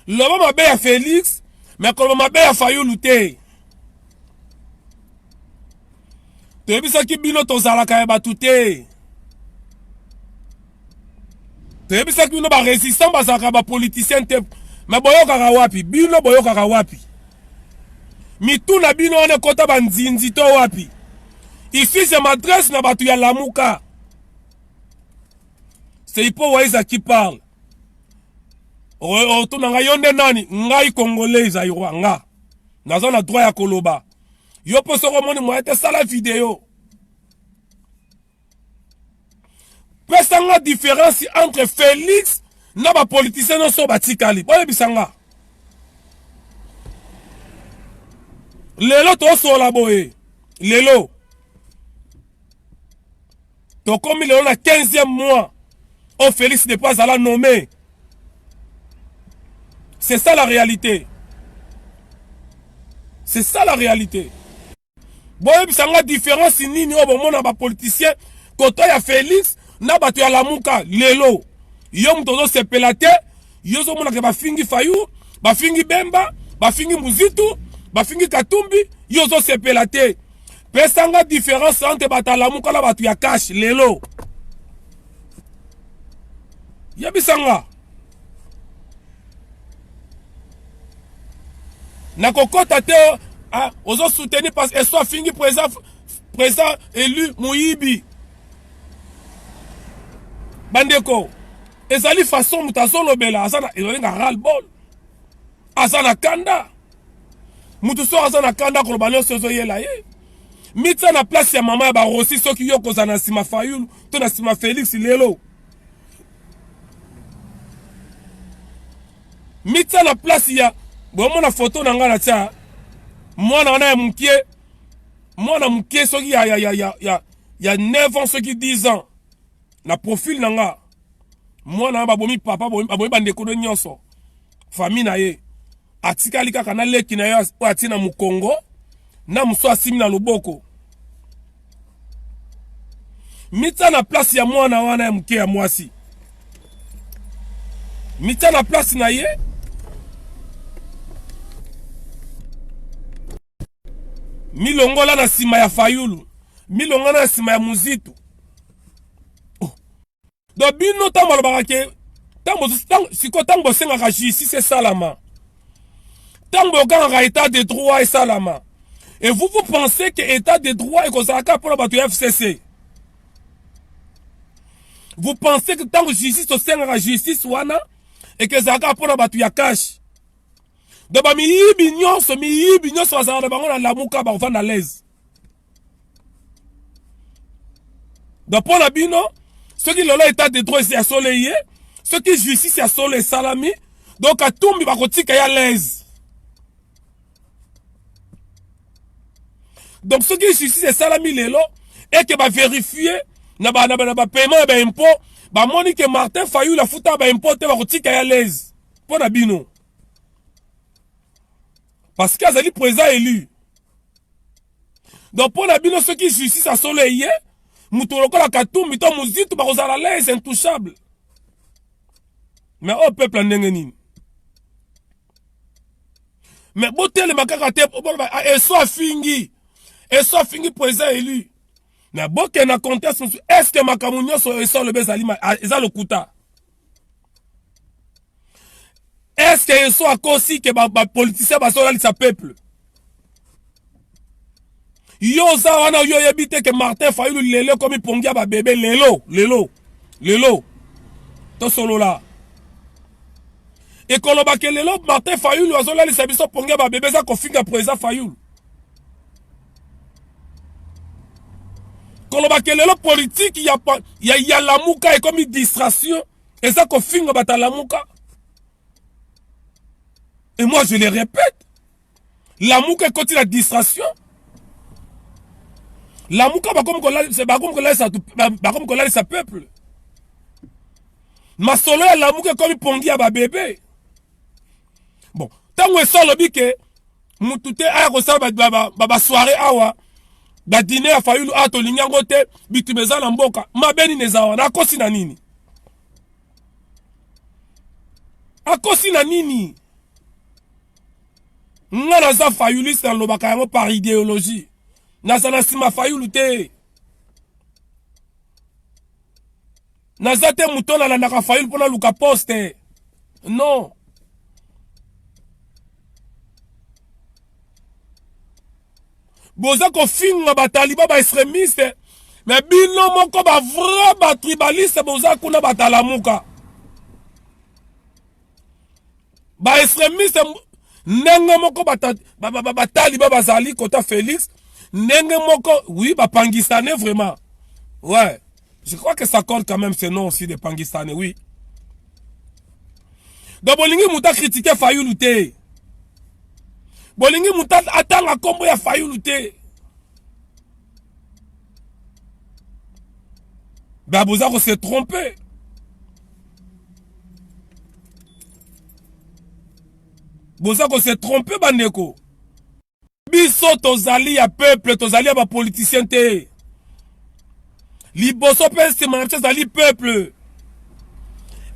loba mabe ya Félix, mais comme mabe ya Fayulu te. Tebisa ki bino tozalaka ya batu te. Tebisa ki bino ba résistant bazalaka ba politicien te. Mais boyokaka wapi? Bino boyokaka wapi? Mituna bino wane kota banzinzi to wapi? Ici je m'adresse na batu ya lamuka. C'est Ipo Waiza qui parle. Otuna nga yonde nani? Ngai congolais aïrwa nga. Nazo na droit ya koloba. Yo po soko moni moete sala vidéo. Pesa nga différence entre Félix na ba politicien no so batikali. Boye bisanga. Lelo to so la boye. Lelo. To comme il est na 15e mois. Oh Félix n'est pas à la nommer. C'est ça la réalité. C'est ça la réalité. Bon, ça a différence nini au moment na ba politicien koto ya Félix na batu ya lamuka lelo. Yo mtozo sepelate, yo zo mona ke ba fingi Fayu, ba fingi Bemba, ba fingi Muzitu, ba fingi Katumbi, yo zo sepelate. Pesa nga différence entre batu ya lamuka na batu ya cash lelo. Yabisanga. Na kokota te ozo soutenir parce que soit fingi président élu Muyibi. Bandeko. Ezali façon mutazo lobela azana ezolinga ral bol. Azana kanda. Mutuso azana kanda ko lobalo sozo yela ye. Mitsa na place ya mama ya ba Rossi soki yoko zana sima Fayulu to na sima Félix lelo. Mitsa na place ya bon na photo na nga na tia mwana wana ya mkie mwana mkie soki ya 9 ans soki 10 ans na profil na nga mwana ba bomi papa bomi bandeko do nyonso famille na ye atikali kaka na leki na yo atina mu Congo na muso asimi na loboko mitsa na place ya mwana wana ya mkie ya mwasi mitsa na place na ye milongola na sima ya Fayulu milongola na sima ya Muzitu do bino tambo lobaka ke siko tango sengaka justice salama tango okanga état de droit et salama et vous pensez que état de droit est kozalaka pour batu FCC vous pensez que tango justice osengaka justice wana et que zalaka pour batu ya cash de ba miyibi nyonso bazala bango na lamuka ba vanda l'aise. De pour la bino, ceux qui l'ont état de droit c'est à soleil, ceux qui justice c'est à soleil salami, donc à tout mi ba kotika ya l'aise. Donc ceux qui justice c'est salami lelo et que ba vérifier na ba paiement ba impôt, Ba moni que Martin Fayulu la futa ba importe ba kotika ya l'aise. Pour na bino. Parce qu'il a président élu. Donc pour la bino ceux qui justice à soleil, Moutoloko la katou, mito mouzitu ba kozala l'aise intouchable. Mais au peuple en nengeni. Mais boté le makaka te et soit fingi. Et soit fingi président élu. Mais boké na conteste est-ce que makamunyo so le bezali eza le kuta. Est-ce que soit aussi que ba politicien ba so la peuple. Yo za wana yo yebite que Martin Fayulu lelo comme pongia ba bébé lelo. To solo là. Et koloba ke lelo Martin Fayulu azola li sabiso pongia ba bébé za ko finga président Fayulu. Koloba ke lelo politique ya lamuka et comme une distraction et ça ko finga bata lamuka. Et moi je le répète, lamuka est côté la distraction. Lamuka ba comme ko la sa peuple. Masolo ya lamuka comme pongia ba bébé. Bon, tango esolo bike mutute aya ko sa ba soirée awa ba dîner a Fayulu ato linyango te bitumeza na mboka mabeni nezawa na kosi na nini akosi na nini ngana za Fayulu sa lobaka yango par idéologie naza na sima Fayulu te naza te mutona na naka Fayulu pona luka poste non. Boza ko finga ba taliba ba extrémiste mais bino moko ba vrai ba tribaliste boza kuna batalamuka ba extrémiste nenge moko ba taliba bazali kota Félix nenge moko oui ba pangistanais vraiment ouais je crois que ça compte quand même ce nom aussi des pangistanais oui donc bolingi muta critiquer Fayulu te bolingi muta atanga kombo ya Fayulu te bah boza ko se tromper boza ko se tromper bandeko biso tozali ya peuple tozali ya ba politicien te liboso pe se manifeste zali peuple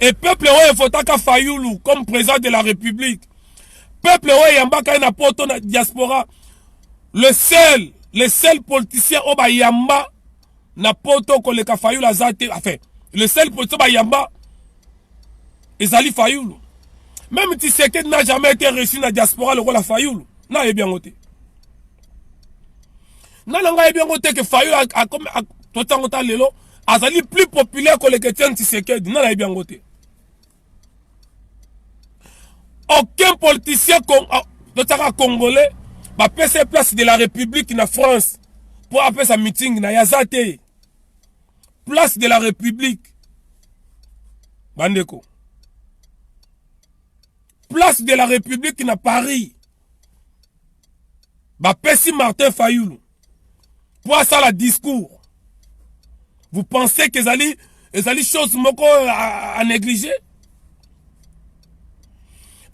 et peuple oyo fotaka Fayulu comme président de la République. Peuple oyo yamba na poto na diaspora. Le seul politicien oba yamba na poto koleka Fayulu azate. Enfin, le seul politicien oba yamba ezali Fayulu. Même Tshisekedi n'a jamais été reçu na diaspora le rôle à Fayulu. Na bien ngote. Na nga bien ngote que Fayulu a comme totangota lelo azali plus populaire que le Etienne Tshisekedi. Na bien ngote. Aucun politicien congolais va passer place de la République na France pour appeler sa meeting na yazate. Place de la République. Bandeko. Place de la République na Paris. Va passer Martin Fayulu. Pour ça la discours. Vous pensez que les choses moko à négliger?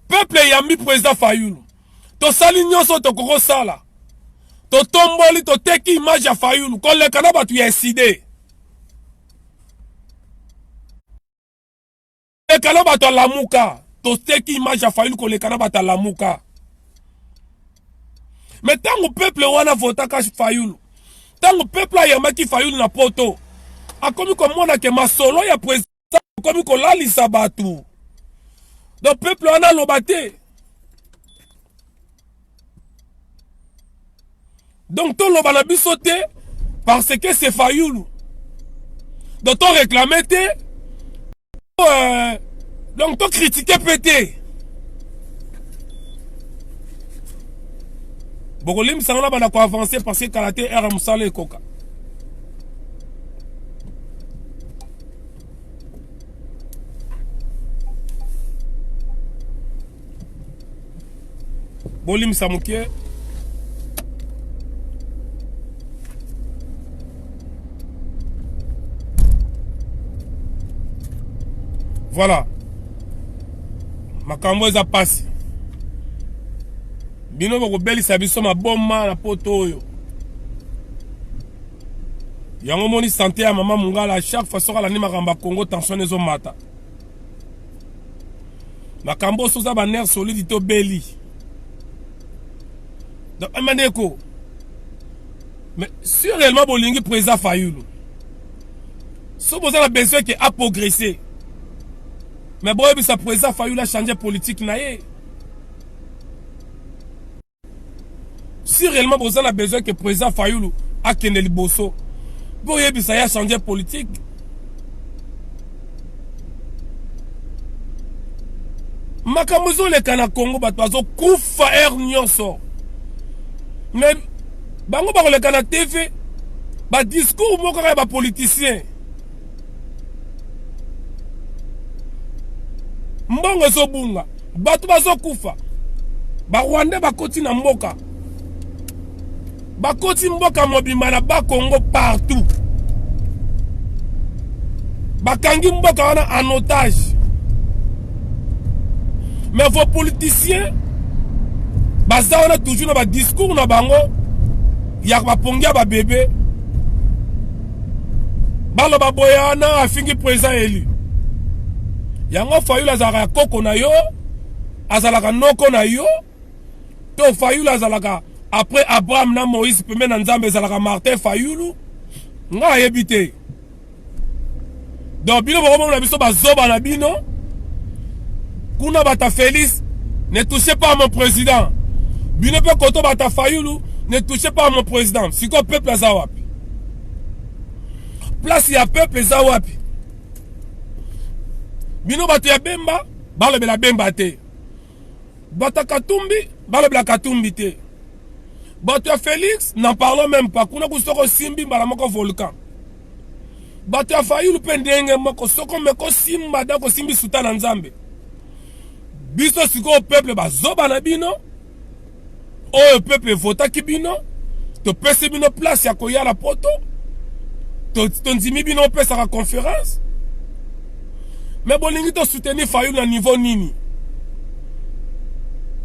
Peuple yambi président Fayulu. To sali nyonso to koko sala. To tomboli to teki image ya Fayulu. Kon le kana batu ya eside. Le kana batu lamuka. To teki image ya Fayulu kon le kana batu lamuka. Mais tango peuple wana votaka Fayulu. Tango peuple yamaki Fayulu na poto. Akomi komona ke masolo ya président akomi kolalisa batu. Donc peuple en a lobaté. Donc ton lobanabi sauté parce que c'est Fayulu. Donc ton réclamé donc ton critiqué pété. Bogolim sangla bana ko avancer parce que karaté era musala et koka. Bolim Samouké. Voilà. Makambo eza pasi. Bino boko beli sabiso ma bomma na poto oyo. Yango moni santé ya maman Mungala à chaque fois soka la ni makamba Congo tension ezo mata. Makambo soza ba nerf solide to beli. Donc Amaneko. Mais si réellement bolingi président Fayulu. Si vous avez besoin qu'il a progressé. Mais bon, ça président Fayulu a changé politique naïe. Si réellement vous avez besoin que le président Fayulu a Kendeli Bosso, bon, ça a changé politique. Makamuzo le Kana Congo batwazo kufa nyonso. Mais bango ba le Kana TV ba discours moko ba politicien. Mbongo ezobunga bato bazokufa ba Rwanda bakoti na mboka bakoti mboka mobimba na ba Congo partout bakangi mboka wana en otage. Mais vos politiciens baza wana toujours na ba discours na bango ya ba pongia ba bébé balo ba boyana afingi président élu. Yango Fayulu azalaka koko na yo, azalaka noko na yo, to Fayulu azalaka après Abraham na Moïse peme na Nzambe azalaka Martin Fayulu, nga yebite. Donc bino boko na biso bazoba na bino, kuna bata Félix, ne touchez pas à mon président. Bino pe koto bata Fayulu, ne touchez pas à mon président. Siko peuple azawapi. Place ya peuple azawapi. Bino bato ya Bemba, balobela Bemba te. Bata Katumbi, balobela Katumbi te. Bato ya Félix, n'en parlons même pas. Kuna kusoko simbi balamoko volcan. Bato ya Fayulu pendenge moko soko meko simba dako simbi sultana Nzambe. Biso siko peuple bazoba na bino. O peuple vota ki bino. To pese bino place ya koya la poto. To nzimi bino pesa la conférence. Mais bolingi to soutenir Fayulu na niveau nini?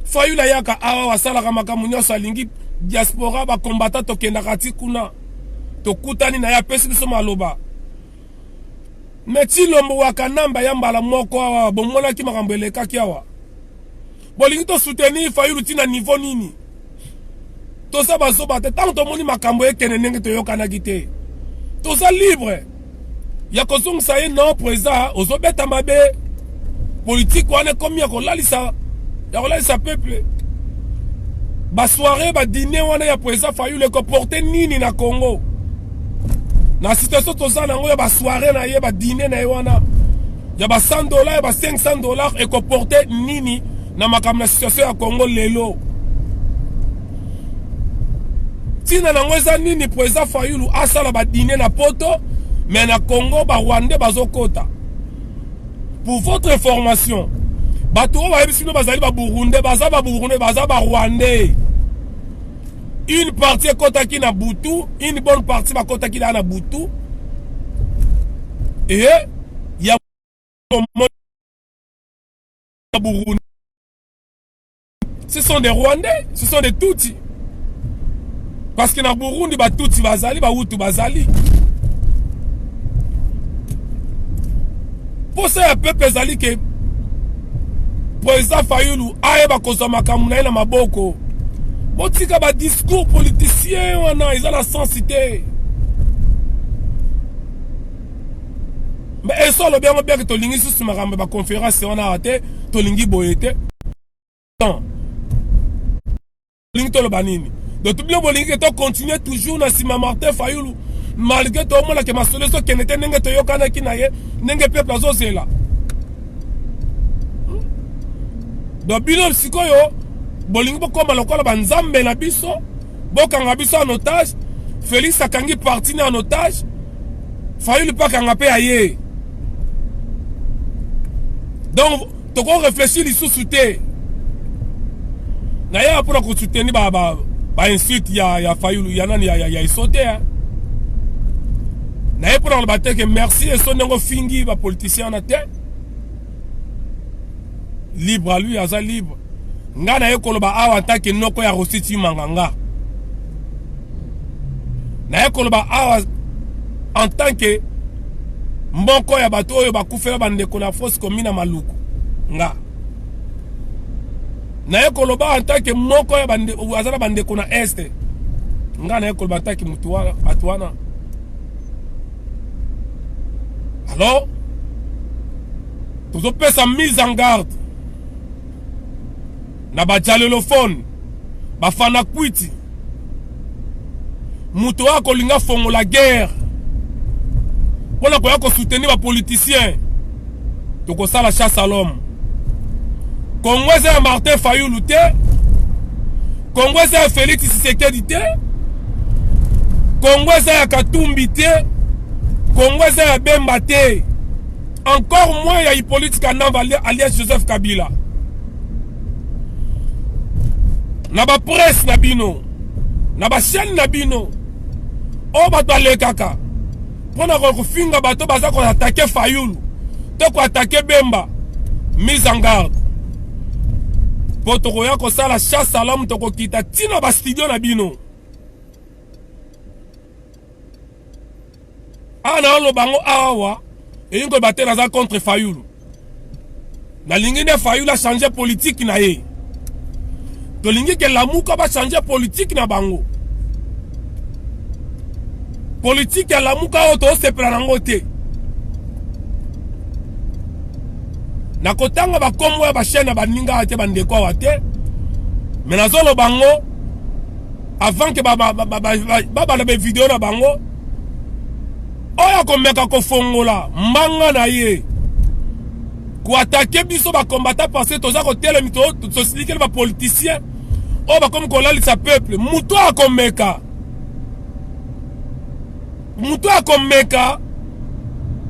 Fayulu yaka awa wasala makambo nyonso alingi diaspora ba combattant to kendaka ti kuna. To kutani na ya pesi biso maloba. Mais ti lombo wakanamba ya mbala moko awa bomona ki makambo eleka ki awa. Bolingi to soutenir Fayulu ti na niveau nini? To sa bazoba te tant to moni makambo ekene ndenge to yokana kite. To sa libre. Yako zong sa ye non président ozobeta mabe politique wane komi yako lalisa peuple ba soirée ba dîner wana ya président Fayulu ko porter nini na Congo na situation to za nango ya ba soirée na ye ba dîner na ye wana ya ba $100 ya ba $500 et ko porter nini na makambo na situation ya Congo lelo tina nango za nini président Fayulu asala ba dîner na poto. Mais na Congo, ba Rwanda bazokota. Pour votre information, bato ba ebisino bazali ba Burundi, baza ba Rwanda. Une partie kota ki na Butu, une bonne partie ba kota ki na Butu. Et il y a Burundi. Ce sont des Rwandais, ce sont des Tutsis. Parce que na Burundi ba Tutsi bazali, ba Hutu bazali. Pour ça, il y a peuple zali que président Fayulu aye ba kozama kamuna na maboko. Botika ba discours politicien wana ils ont la sensité. Mais eso lo bien que to lingi sous makambe ba conférence wana ate to lingi boyete. Non. Lingi to lo banini. Donc tout le monde lingi to continuer toujours na sima Martin Fayulu. Malgré tout le monde qui m'a solution qui n'était n'engé to yokana ki na ye n'engé peuple azozela. Donc bino sikoyo bolingi boko malokola banzambe na biso bokanga biso en otage. Félix akangi parti en otage. Fayulu pas kanga pe aye. Donc toko réfléchir lisusu te. Na ya pour ko soutenir ba insulte ya Fayulu ya nani ya isote hein. Na pour le battre que merci et son ngo fingi ba politicien na te. libre à lui, aza libre. Nga na ye koloba awa en tant que noko ya Rositi Manganga. Na ye koloba awa en tant que mboko ya bato oyo bakufe bandeko na fosse commune Maluku. Nga. Na ye koloba en tant que moko ya bandeko azala bandeko na este. Nga na ye koloba en tant que mutuwana atuana. Alors, toujours sa mise en garde. Na ba dialophone, ba fana kwiti. Muto a kolinga fongo la guerre. Pona koya ko soutenir ba politiciens. Toko sala chasse à l'homme. Congolais ya Martin Fayulu te. Congolais ya Félix Tshisekedi te. Congolais ya Katumbi te. Congolais ya Bemba te. Encore moins ya Hippolyte Kanamba alias Joseph Kabila. Na ba presse na bino. Na ba chaîne na bino. O bato alekaka. Pona ko finga bato baza ko attaquer Fayulu. To ko attaquer Bemba. Mise en garde. Poto ko ya ko sala chasse à l'homme to ko kita tina ba studio na bino. Ana lo bango awa et yon ko battre na contre Fayulu. Na lingi ne Fayulu a changer politique na ye. To lingi ke Lamuka ba changer politique na bango. Politique ya Lamuka oto se pranango te. Na kotanga ba kombo ya ba chaîne ba ninga ate bandeko wate. Mais na zolo bango avant que ba vidéo na bango oya komeka ko fongola mbanga na ye ko attaquer biso ba combattant parce toza ko tele mito to expliquer ba politicien o ba comme ko lalisa peuple muto akomeka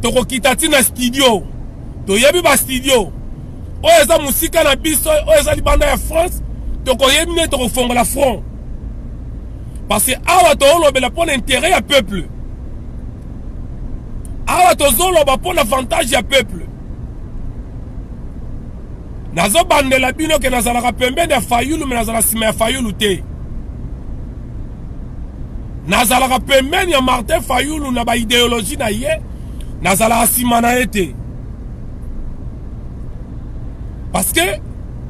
to ko kitati na studio to yebi ba studio o eza musika na biso o eza libanda ya France to ko yebi ne to ko fongola front parce que awa to lobela pour l'intérêt ya peuple. Awa tozolo ba pour l'avantage ya peuple. Nazo bandela bino ke nazalaka pembeni ya Fayulu mais nazala sima ya Fayulu te. Nazalaka pembeni ya Martin Fayulu na ba idéologie na ye, nazala sima na ete. Parce que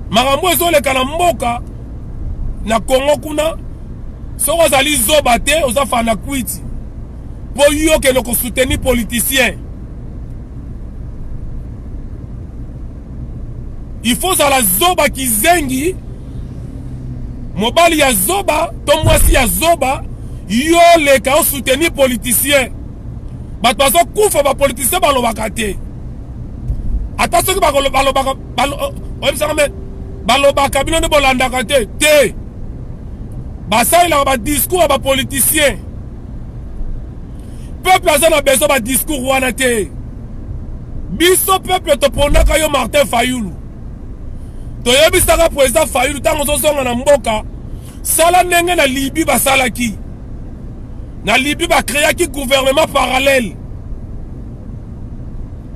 makambo ezoleka na mboka na Congo kuna soko zali zoba te oza fana kwiti. Pour yo que nous soutenir politiciens. Il faut à la zoba qui zengi. Mobali ya zoba, tomwasi ya zoba, yo le ka soutenir politiciens. Bat baso kufa ba politicien ba lobaka te. Attention que ba lobaka bino ne bolanda ka te. Ba sa ila ba discours ba politicien. Peuple a besoin d'un discours wana te. Biso peuple to ponaka yo Martin Fayulu. To yebisaka président Fayulu tango zonga na mboka. Sala ndenge na Libye ba salaki. Na Libye ba créaki gouvernement parallèle.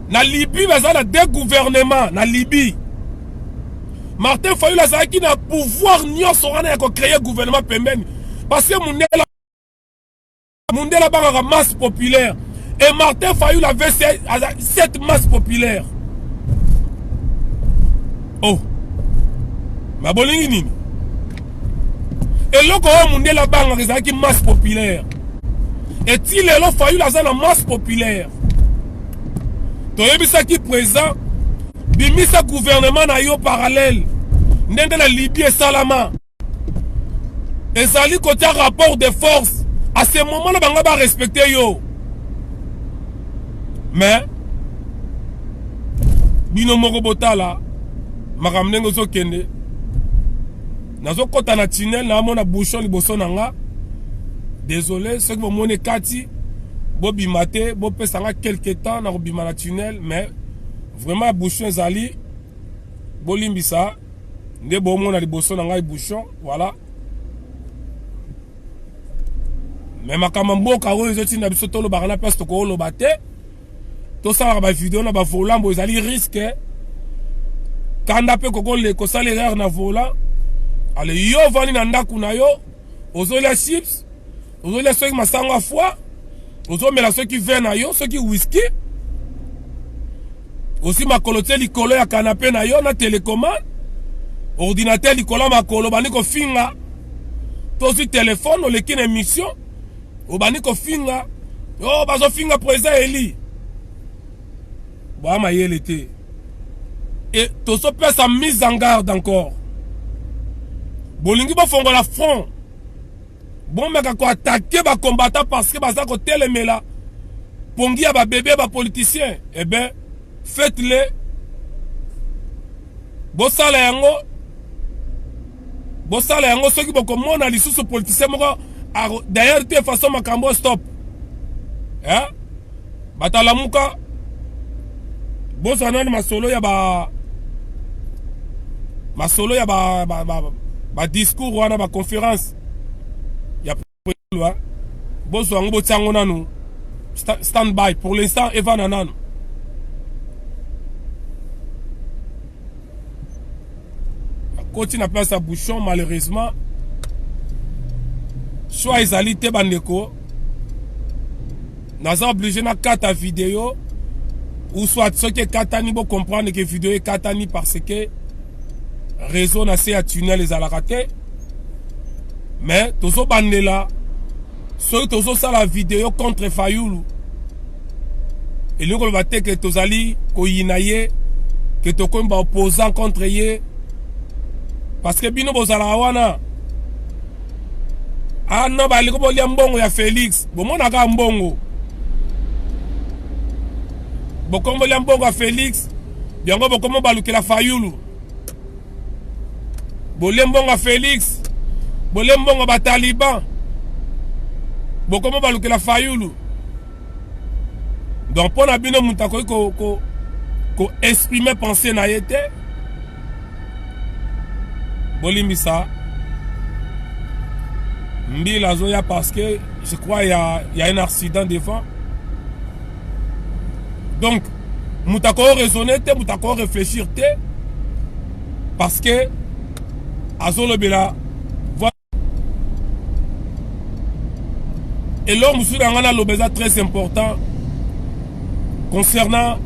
Na Libye ba zala deux gouvernements na Libye. Martin Fayulu azaki na pouvoir nyonso wana ya ko créer gouvernement pembeni. Parce que Mundela bangaka masse populaire. Et Martin Fayulu avait cette masse populaire. Oh. Ma bolingi nini. Et loko Mundela bangaka qui masse populaire. Et il est là Fayulu a la masse populaire. Toyebisa qui présent. Bimisa gouvernement na yo parallèle. Ndenge la Libye et Salama. Et sali côté rapport de force. À ce moment-là, on va respecter yo. Mais, bino morobota là, ma ramène au kende. Nazo kota na tunnel, na mona bouchon liboso nanga. Désolé, ceux qui vont monter kati, bo bimate, bo pesanga quelque temps na bima na tunnel, mais vraiment bouchon zali, bo limbisa, nde bo mona liboso nanga bouchon, voilà. Mais makamambo ka oyo ezoti na biso tolo barana place to ko lobate to sala ba vidéo na ba volant bo ezali risque kanda pe koko le kosala erreur na vola ale yo vani na ndaku na yo ozolia chips ozolia soki masango a foi ozomela soki vin na yo soki whisky aussi makolo te likolo ya canapé na yo na télécommande ordinateur likolo makolo bani ko finga to si téléphone oleki na émission obani ko finga yo bazo finga président Eli ba mayele te et to so pesa mise en garde encore bolingi ba fongo la front bon meka ko attaquer ba combattant parce que baza ko telemela pongi ya ba bébé ba politicien eh ben faites-le bosala yango soki bokomona lisusu politicien moko d'ailleurs de façon makambo stop hein batalamuka bozana masolo ya ba discours wana ba conférence ya loi bozwango botiango nanu stand by pour l'instant Evan Anano continue à place à bouchon malheureusement soit ezali te bandeko naza obligé na kata vidéo ou soit ce que katani bo comprendre que vidéo est katani parce que réseau na se à tunnel les alakate mais tozo bandela so tozo ça la vidéo contre Fayulu et le ko bate que tozali ko yinaye que to ko opposant contre ye parce que bino bozala wana no bali ko bolia mbongo ya Félix bomona ka mbongo bokombo lia mbongo ya Félix biango bokomo balukela Fayulu bolia mbongo ya Félix bolia mbongo ba Taliban bokomo balukela Fayulu donc pona bino mutako ko exprimer penser na yete Bolimisa Mbila Zoya parce que je crois il y a un accident devant. Donc, moutako raisonner, moutako réfléchir parce que Azolo Bela voilà. Et l'homme sur un l'obésa très important concernant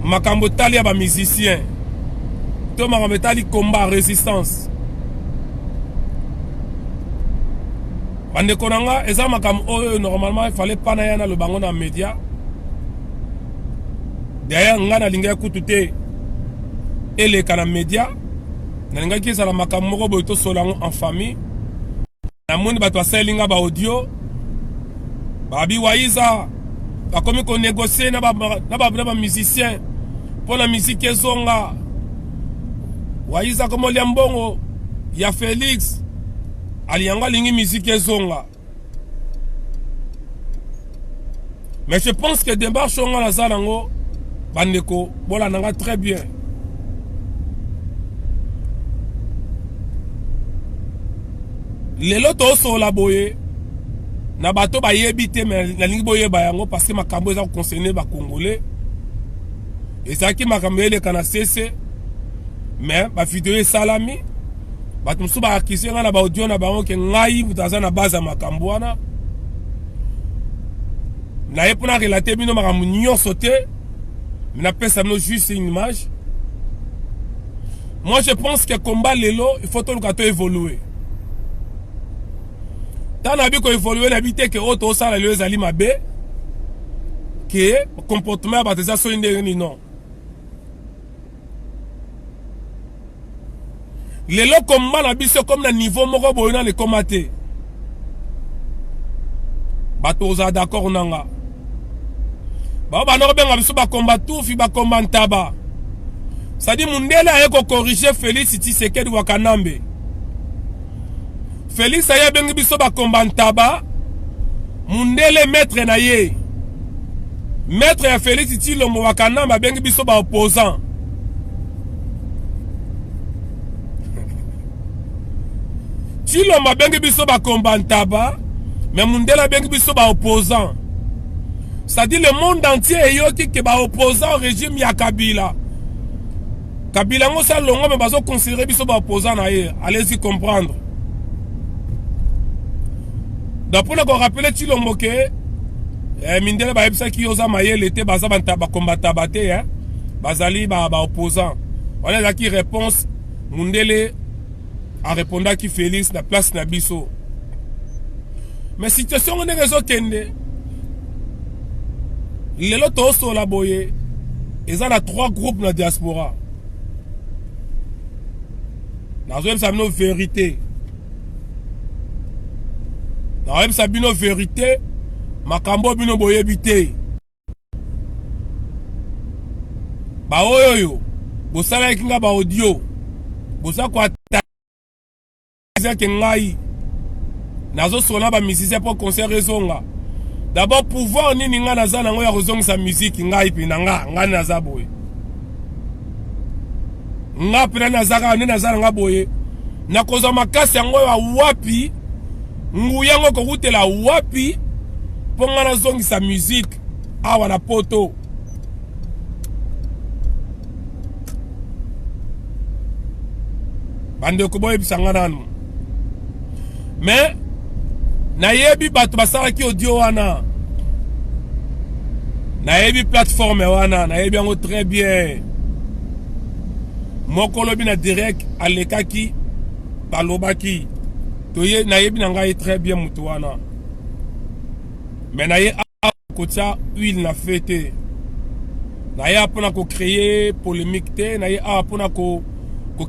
Makambo Talia ba musicien. Thomas Metali combat résistance. Bande konanga eza makam normalement il fallait pas na yana le bango na média. Derrière ngana linga kutute ele kana média. Na linga ki sala makam moko boito solango en famille. Na moni bato selinga ba audio. Babi waiza ba komi ko négocier na ba musicien pour la musique ezonga. Waiza comme liambongo ya Félix alianga lingi musique ezonga. Mais je pense que démarche on la zalango bandeko bola nanga très bien. Lelo to so la boye na bato ba yebite mais la lingi boye ba yango parce que makambo eza concerné ba congolais. Et ça qui makambo ele kana cesse mais ba vidéo est salami bato musu ba akisi nga na ba audio na bango ke ngai mutaza na base makambo wana na epona relater bino makambo nyonso te mais na pesa no juste une image. Moi je pense que combat lelo il faut tout le évoluer tant na bi ko évoluer na bi te que auto sala le ezali mabe que comportement ba teza so inde ni non. Les lots comme mal habillés comme le niveau moko boyona les commater. Batoza d'accord nanga. Ba ba no benga biso ba combat tout fi ba combat taba. Ça dit mundela eko corriger Félix Tshisekedi Wakanambe. Félix aya bengi biso ba combat taba. Mundele maître na ye. Maître ya Félix Tshisekedi Wakanambe bengi biso ba opposant. Chilomba bengi biso ba combat taba, mais mundela bengi biso ba opposant. C'est-à-dire le monde entier est qui est opposant au régime ya Kabila. Kabila ngo sa longo mais bazo considérer biso ba opposant na ye. Allez-y comprendre. D'après qu'on rappelle Chilombo que mindele ba ebisa ki oza mayele te baza ba combattant baté hein. Bazali ba opposant. On a là qui réponse Mundele a répondu à qui Félix la place na biso. Mais situation on est réseau kende. Les lotos sont là boye. Ils ont 3 groupes dans la diaspora. Dans une sabino vérité. Dans une sabino vérité. Makambo bino boye bité. Ba oyo. Bosala kinga ba audio. Bosa kwa ta. Kengai. Nazo sona ba musicien pour concert rezonga. D'abord pouvoir ni nga naza nango ya rezonga sa musique ngai pe nga naza boye. Nga pe naza ni naza nga boye. Na koza makasi yango ya wapi. Nguya ngo ko kutela wapi. Ponga na zongi sa musique awa na poto. Bande ko boye bisanga nanu. Mais na yebi bato basala ki audio wana. Na yebi plateforme wana, na yebi yango très bien. Moko lobi na direct alekaki balobaki. Toye na yebi nanga très bien mutu wana. Mais na ye kotia huile na fete. Na ye apona ko créer polémique te, na ye apona ko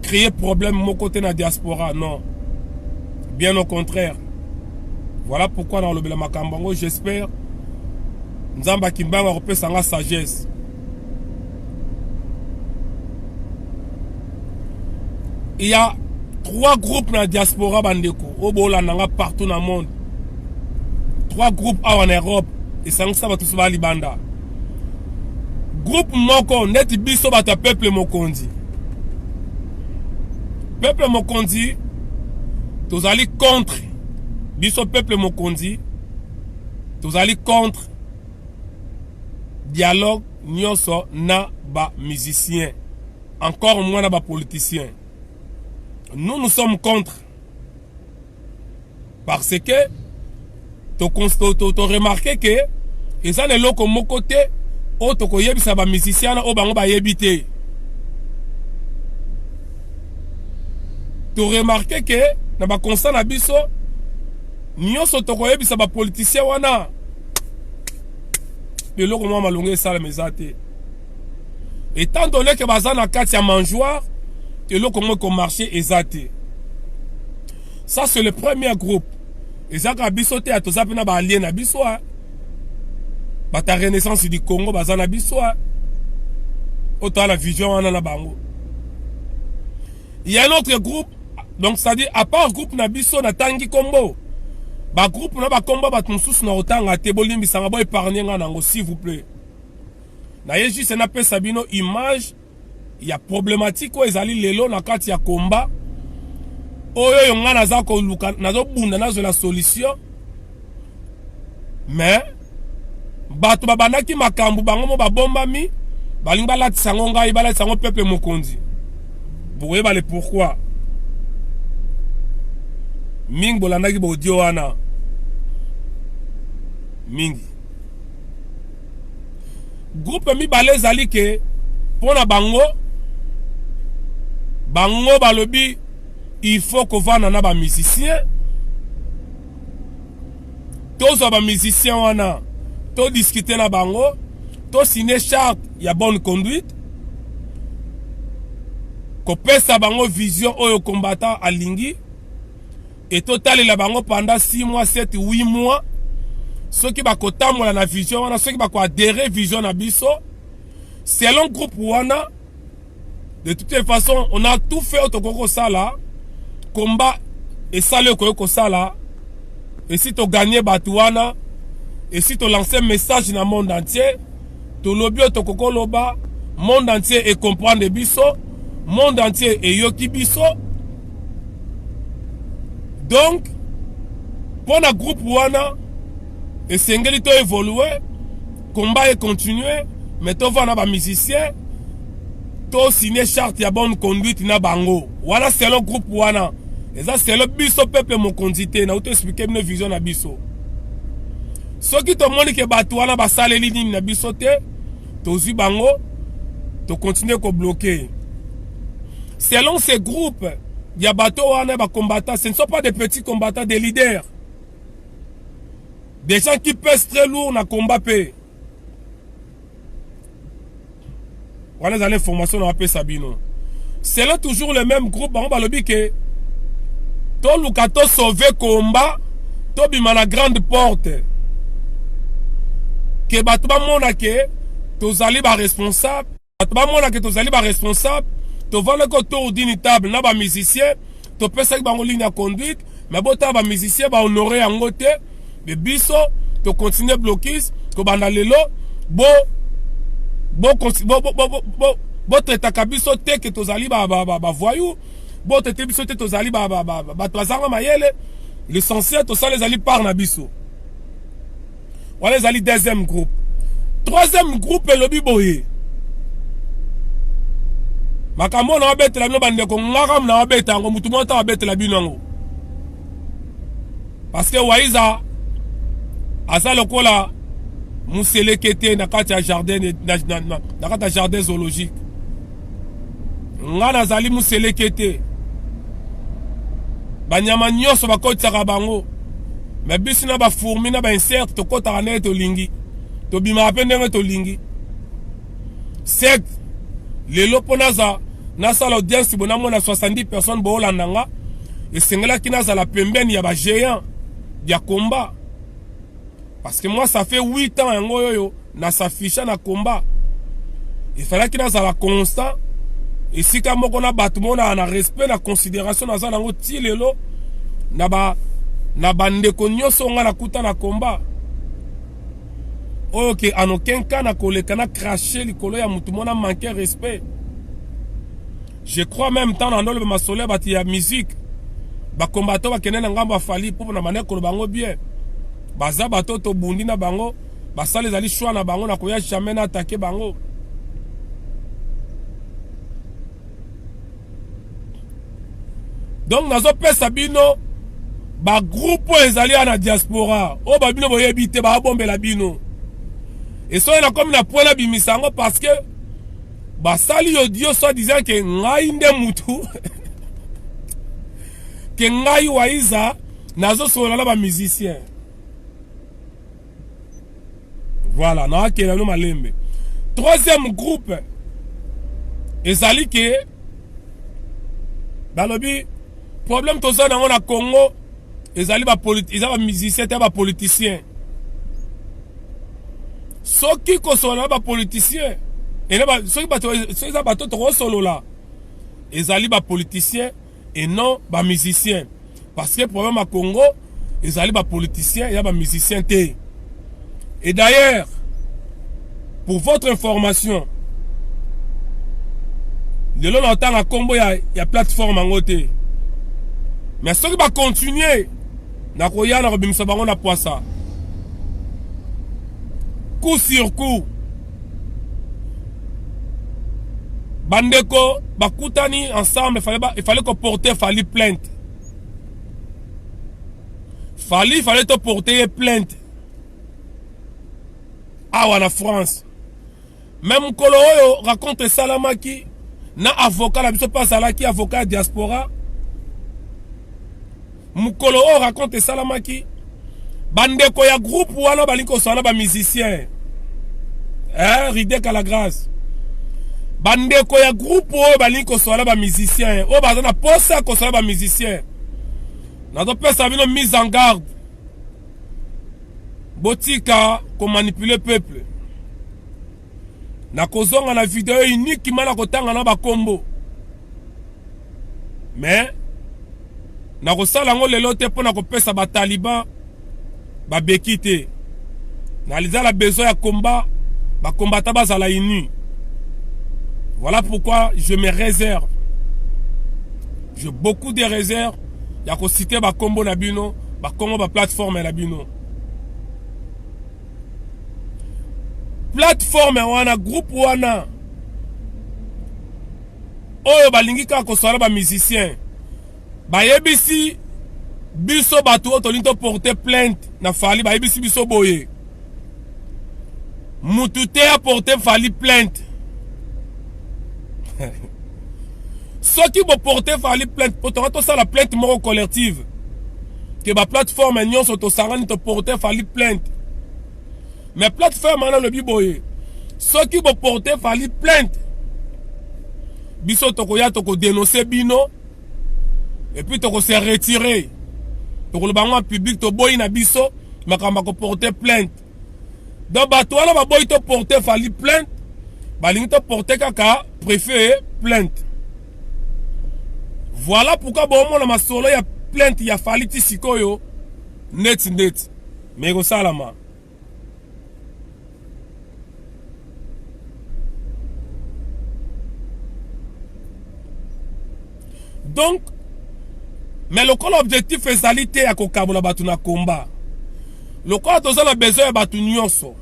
créer problème mon côté na diaspora non. Bien au contraire. Voilà pourquoi dans le Bela Makambango, j'espère Nzamba Kimbanga repère sa sagesse. Il y a 3 groupes dans la diaspora bandeko. Au Bolananga partout dans le monde. 3 groupes en Europe. Et ça nous va tous Libanda. Groupe Moko, net biso bata peuple Mokondi. Peuple Mokondi, tous allez contre. Biso peuple Mokondi, tous allez contre. Dialogue, nyonso na ba musicien. Encore moins na ba politicien. Nous sommes contre. Parce que, tu as remarqué que, et ça n'est pas comme mon côté, oh, tu as ça ba musicien, oh, bango ba yebite. Tu as remarqué que, na ba constat na biso, nyonso to koyebi sa ba politicien wana. Mais là, comment malongé ça la mesate. Étant donné que bazan na kati ya mangeoire, et là comment qu'on marché ezate. Ça c'est le premier groupe. Et ça ka biso te atoza pena ba alien na biso. Ba ta renaissance du Congo bazan na biso. Autant la vision wana na bango. Il y a un autre groupe. Donc ça dit à part groupe na biso na tangi combo. Ba groupe na ba combo ba tmususu na otanga te bolimbi sanga bo épargner nga nango s'il vous plaît. Na ye juste na pe sabino image il y a problématique ko ezali lelo na kati ya combat. Oyo yo nga naza ko luka nazo bunda nazo la solution. Mais bato babandaki makambu bango mo ba bombami balingi balatisa ngo ngai balatisa ngo peuple Mokondi. Boye bale pourquoi? Mingi bolandaki bo audio wana. Mingi. Groupe mi balé zali ke pona bango balobi il faut qu'on va na ba musicien. Tous ba musicien wana to discuter na bango, to signer charte ya bonne conduite. Ko pesa bango vision oyo combattant alingi. Et total la bango pendant 6 mois, 7, 8 mois. Ceux qui va kotamola la vision, ceux qui va adhérer vision na biso. Selon groupe wana, de toutes les façons, on a tout fait au Tokoko Sala. Combat et salé au Sala. Et si tu gagnes Batouana, et si tu lances un message dans le monde entier, tu lobby au Tokoko Loba, monde entier et comprendre biso, monde entier et yoki biso. Donc, pour le groupe Wana, et Sengeli to évoluer, combat est continué, mais tu vas na musicien, tu signé charte ya bonne conduite na bango. Voilà c'est le groupe wana. Et ça c'est le biso peuple mon condité, na auto expliquer une vision na biso. Ce qui te montre que bato wana ba sale ligne na biso te, to zi bango, to continuer ko bloquer. Selon ces groupes, il y a bateau wana ba combattants, ce ne sont pas des petits combattants, des leaders. Des gens qui pèsent très lourd dans le combat. Voilà les informations dans la Sabino. C'est là toujours le même groupe. On va le dire que tout le cas sauver le combat, tout bima la grande porte. Que batba mona que tous allez ba responsable, batba mona que tous allez ba responsable, tu vas le côté d'une table, na ba musicien, tu peux ça ba ligne à conduite, mais bota ba musicien ba honorer en côté. Mais biso, tu continues blocus, tu vas aller là, bon traiter biso te que tu allez voyou, bon traiter biso te tu allez toazanga mayele, l'essentiel tu ça les allez par na biso. Voilà les allez deuxième groupe. Troisième groupe est le biboye. Makambo na bête la bande ko ngakam na bête ngo mutu monta bête la binango. Parce que Waiza asa lokola muselekete na kati ya jardin na kati ya jardin zoologique. Nga nazali muselekete. Banyama nyonso bakotaka bango. Mais biso na ba fourmi na ba insecte to kota na to lingi. To bima apende to lingi. Sect lelo ponaza na sala audience bona mona 70 personnes bo landanga. Et sengela kinaza la pembeni ya ba géant ya combat. Parce que moi, ça fait 8 ans, na s'affiche na combat. Il fallait qu'il y ait la constant. Et si quand on a battu, on a respect, na considération, na zanango tilelo, na bande konyo songa na kuta na combat. Ok, en aucun cas, na koleka na craché, li kolo ya mutu, on a manqué respect. Je crois même temps, dans le masolé, bati ya musique. Ba combattant, ba kenen ngamba fali, pour na mané kolo bango bien. Baza bato to bundi na bango, basa les ali choix na bango na koya jamais na attaquer bango. Donc nazo pesa bino ba groupe ezali na diaspora. O ba bino boye bité ba bombe la bino. Et so na comme na point na bimisango parce que basali audio so disant que ngai nde mutu que ngai Waiza nazo sola na ba musicien. Voilà, na akela no malembe. Troisième groupe ezali ke balobi problème to ça na Congo ezali ba musicien te ba politicien. Soki ko solo ba politicien et ba soki ba to solo là. Ezali ba politicien et non ba musicien. Parce que problème à Congo ezali ba politicien et ba musicien te. Et d'ailleurs, pour votre information, de l'on entend à Combo, il y a plateforme en côté. Mais ce qui va continuer, na koya na robimisa bango na poisa. Coup sur coup. Bandeko, bakutani ensemble, il fallait qu'on porte Fali plainte. Il fallait te porter plainte. Ah, en France. Même Kolo raconte Salamaki, na avocat, la biso pas Salaki, avocat diaspora. Mukolo raconte Salamaki. Bandeko ya groupe wana balinko sana ba musicien. Ridek à la grâce. Bandeko ya groupe balinko sana ba musicien. O bazana posa ko sana ba musicien. Nazo pesa bino mise en garde. Botika ko manipuler peuple. Na kozonga na vidéo unique mana kotanga na ba kombo. Mais na kosala ngo lelo te pona ko pesa ba taliban ba bekite. Na liza la besoin ya combat ba combattant bazala uni. Voilà pourquoi je me réserve. J'ai beaucoup de réserves. Ya ko citer ba kombo na bino, ba kombo ba plateforme na bino. plateforme wana groupe wana oyo balingi kaka kosala ba musicien bayebisi biso bato oyo tolingi toporte plainte na Fally bayebisi biso boye mutu te aporte Fally plainte soki boporte Fally plainte po tonga tosala plainte moko collective ke ba plateforme nyonso tosangani toporte Fally plainte mais plateforme wana lobi boye soki boporte Fally plainte biso tokoya toko dénoncer bino et puis toko se retirer toko le bango en public to boy na biso makamba ko porter plainte donc bato wana ba boy to porter Fally plainte balingi to porter kaka préfet plainte. Voilà pourquoi bon mon ma solo ya plainte ya Fally ti sikoyo net mais ko salama. Donc, mais le col objectif est salité à kokabula batu na combat. Le col a besoin de batu nyonso.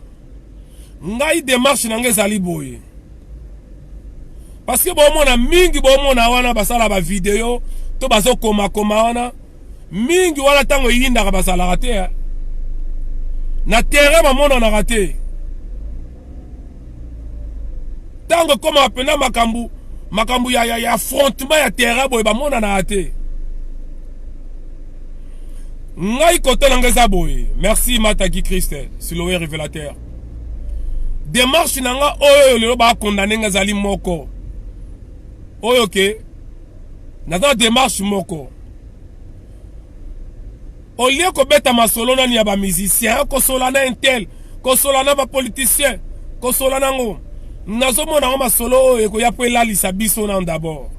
Ngai démarche nange zali boye. Parce que bon mona mingi bon mona wana basala ba vidéo to bazo koma wana mingi wala tango yinda ka basala raté. Na terrain ba mona na raté. Tango koma apena makambu ya affrontement ya terrain boy ba mona na ate ngai kote nangeza boy. Merci Mataki Christ Siloé révélateur démarche nanga oyo lelo ba condamner ngazali moko oyo ke naza démarche moko au lieu ko beta masolo nani ya ba musicien ko solana intel ko solana ba politicien ko solana ngo nazomona ma solo eko ya pe la lisabiso nan d'abord.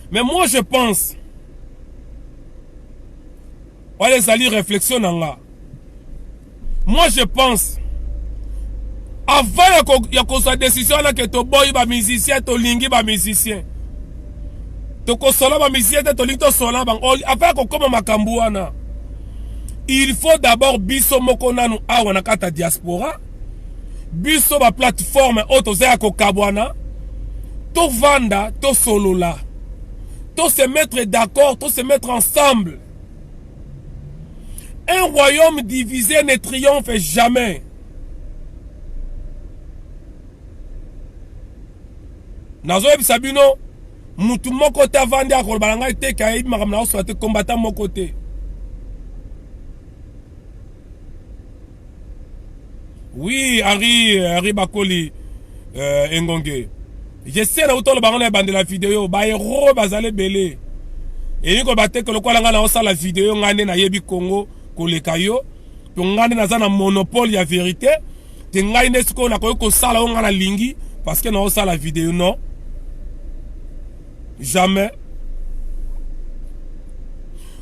Mais moi je pense ouais les alliés réflexion nanga. Moi je pense avant ya ko sa décision là que to boy ba musicien to lingi ba musicien to ko solo ba musicien to lingi to solo ba avant ko koma makambu wana il faut d'abord biso moko nanu awa na kata diaspora biso ba plateforme auto za ko kabwana to vanda to solola to se mettre d'accord to se mettre ensemble. Un royaume divisé ne triomphe jamais. Nazo ebisabino mutu moko ta vandi akol balanga te ka ibi makamna o soit combattant moko te. Oui, Henri Bakoli Engonge. J'essaie de tout le baron de la vidéo. Ba héros bazale belé. Et ko batte que le quoi nga na osa la vidéo ngane na yebi Congo ko le kayo. To ngane na za na monopole ya vérité. Te ngai nesko na ko sala o ngana lingi parce que na osa la vidéo non. Jamais.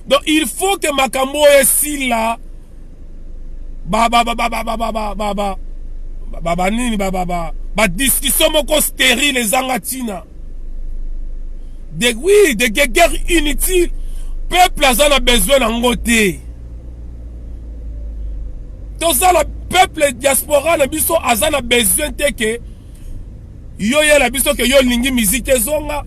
Donc il faut que makambo est là. Discussion moko stérile les angatina. Oui, des guerres inutiles. Peuple a besoin d'angoté. Tout ça, le peuple diaspora na biso a besoin de que yo la biso que yo lingi musique zonga.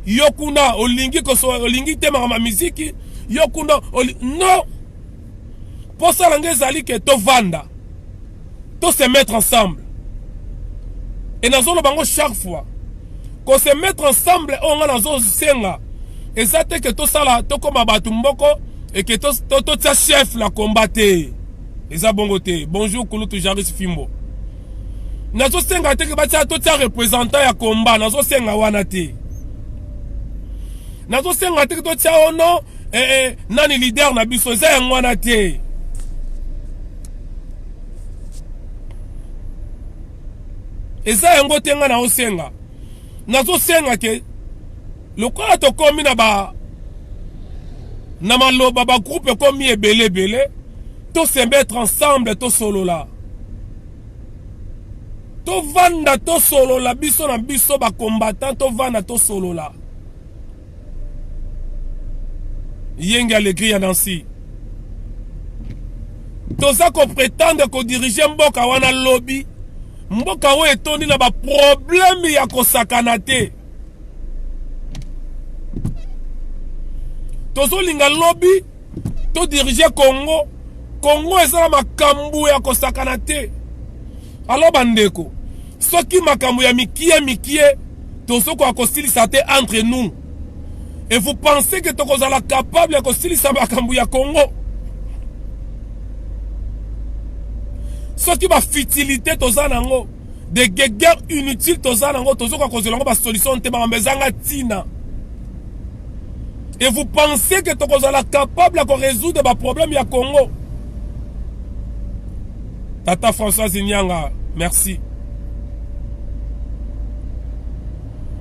Yo kuna olingi koso olingi te ma musique. Yo kuna non. Pour ça, l'anglais que to vanda, to se mettre ensemble. Et nous allons chaque fois qu'on se mettre ensemble, on a dans senga. Et ça que tout ça là, to comme abatumboko et que to chef la combattre. Et ça bongote. Bonjour Kouloutou Jaris Fimbo. Nazo senga te que batia to représentant ya combat, nazo senga wanate. Nazo senga te que to tia ono nani leader na biso za wanate. Et ça yango tenga na osenga nazo senga ke lokola to komi na maloba ba groupe komi ebele to se mettre ensemble to solo la to vanda to solo la biso na biso ba combattant to vanda to solo la yenga alegria Nancy toza ko prétendre ko diriger mboka wana lobby mboka oyo etondi na ba problème ya kosakana te tozolinga lobby to diriger Congo ezala makambo ya kosakana te alors bandeko soki makambo ya mikie tozoko akosilisa te entre nous et vous pensez que tokozala capable ya kosilisa makambo ya Congo soki ba futilité tozana nango de guerre inutile tozana nango tozoko akozela ngo ba solution te ba mbezanga tina et vous pensez que tokozala capable ya ko résoudre ba problème ya Congo. Tata Françoise Nyanga, merci.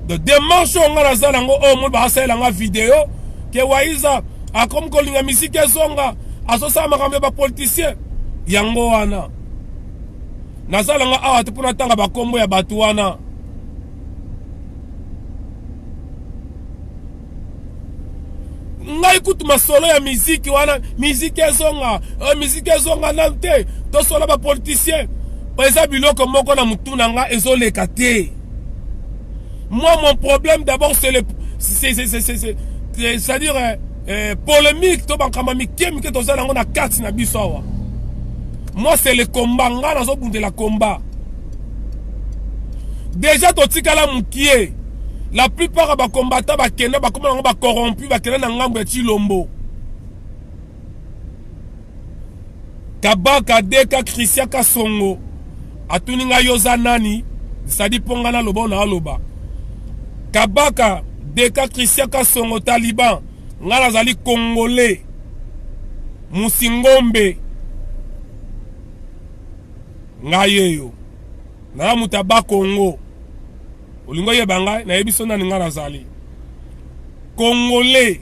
De démarche on a la nango o mo ba sala nga vidéo ke waiza akom ko linga misike zonga asosa makambe ba politicien yango wana nazala nga awa te pona tanga ba kombo ya batu wana ngai kutu masolo ya miziki wana miziki ezonga nante to solo ba politicien pesa biloko moko na mutuna nga ezoleka te. Moi mon problème d'abord c'est-à-dire polémique to bankama mikemike to zala ngo na kati na biso awa. Moi c'est le combat nga nazo bundela combat. Déjà to tikala mukie la plupart ba combattants ba kenda ba komana ba corrompu ba kenda na ngambo ya Chilombo. Kabaka Deka Christian Kasongo atuninga yoza nani sadi pongana loba na loba. Kabaka Deka Christian Kasongo Taliban ngala zali Congolais Musingombe ngayeyo na mutaba Congo olingo yebanga na yebiso na ngala zali Congolais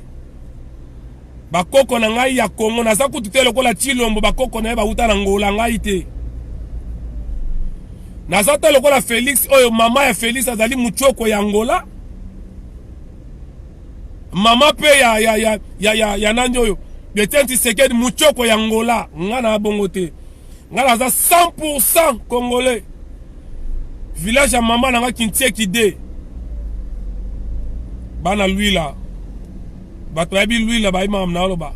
bakoko na ngai ya Congo na zakutu te lokola Chilombo bakoko na ba uta na ngola ngai te na zata lokola Félix oyo mama ya Félix azali muchoko ya Angola mama pe ya nandi oyo Betenti Sekedi muchoko ya Angola ngana bongo te ngana za 100% Congolais village ya mama nanga Kintieki de bana luila bato yabi luila ba imam na loba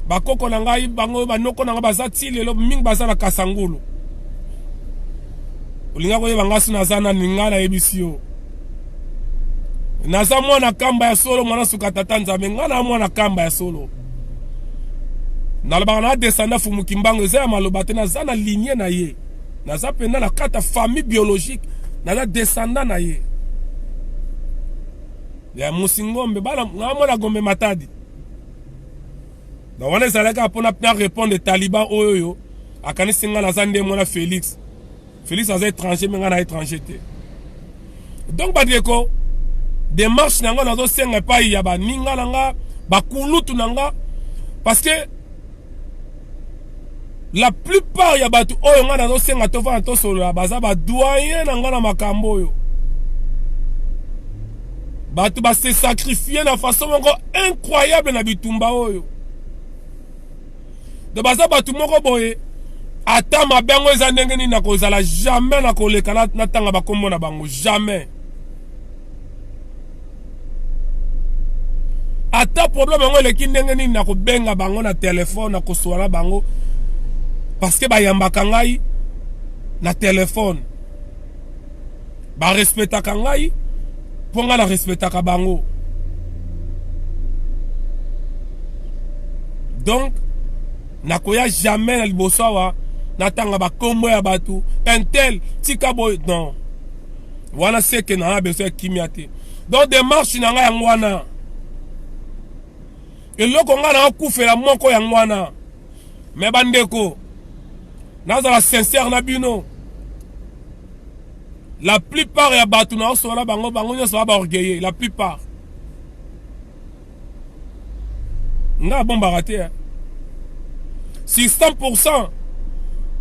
bakoko na ngai bango banoko na baza tilelo mingi baza na Kasangulu olinga ko yeba ngasi na zana ningala ebisio naza mwana kamba ya solo mwana suka tata nzambe ngana mwana kamba ya solo nalobaka na descenda fumu kimbango eza ya maloba te naza na lignée na ye naza penda na kata famille biologique naza descendant na ye ya Musingombe bana mwana Gombe Matadi donc wana ezalaka mpona pena répondre Taliban oyo akanisi nga naza nde mwana Félix aza étranger mais nga na étranger te donc badeko démarche nanga nazo senga epai ya baninga nanga bakulutu nanga parce que la plupart ya batu oyo nga nazo senga tofana tosolola baza badoyen nanga na makambo oyo batu ba se sacrifier na façon moko incroyable na bitumba oyo de baza batu moko boye ata mabengo eza ndenge nini na kozala jamais na koleka na tanga bakombo na bango jamais ata problème ngo eleki ndenge nini na kobenga bango na telefone na koswala bango parce que bayambaka ngai na telefone ba respectaka ngai ponga na respectaka bango donc nakoya jamais na liboso awa natanga bakombo ya batu intel tika boy non wana seke na besoin kimia te donc démarche na ngai yango wana eloko nga na kufela moko yango wana me bandeko nazala sincère na bino la plupart ya batu na osola bango nyonso ba orgueilleux la plupart nga bombaka te si 100%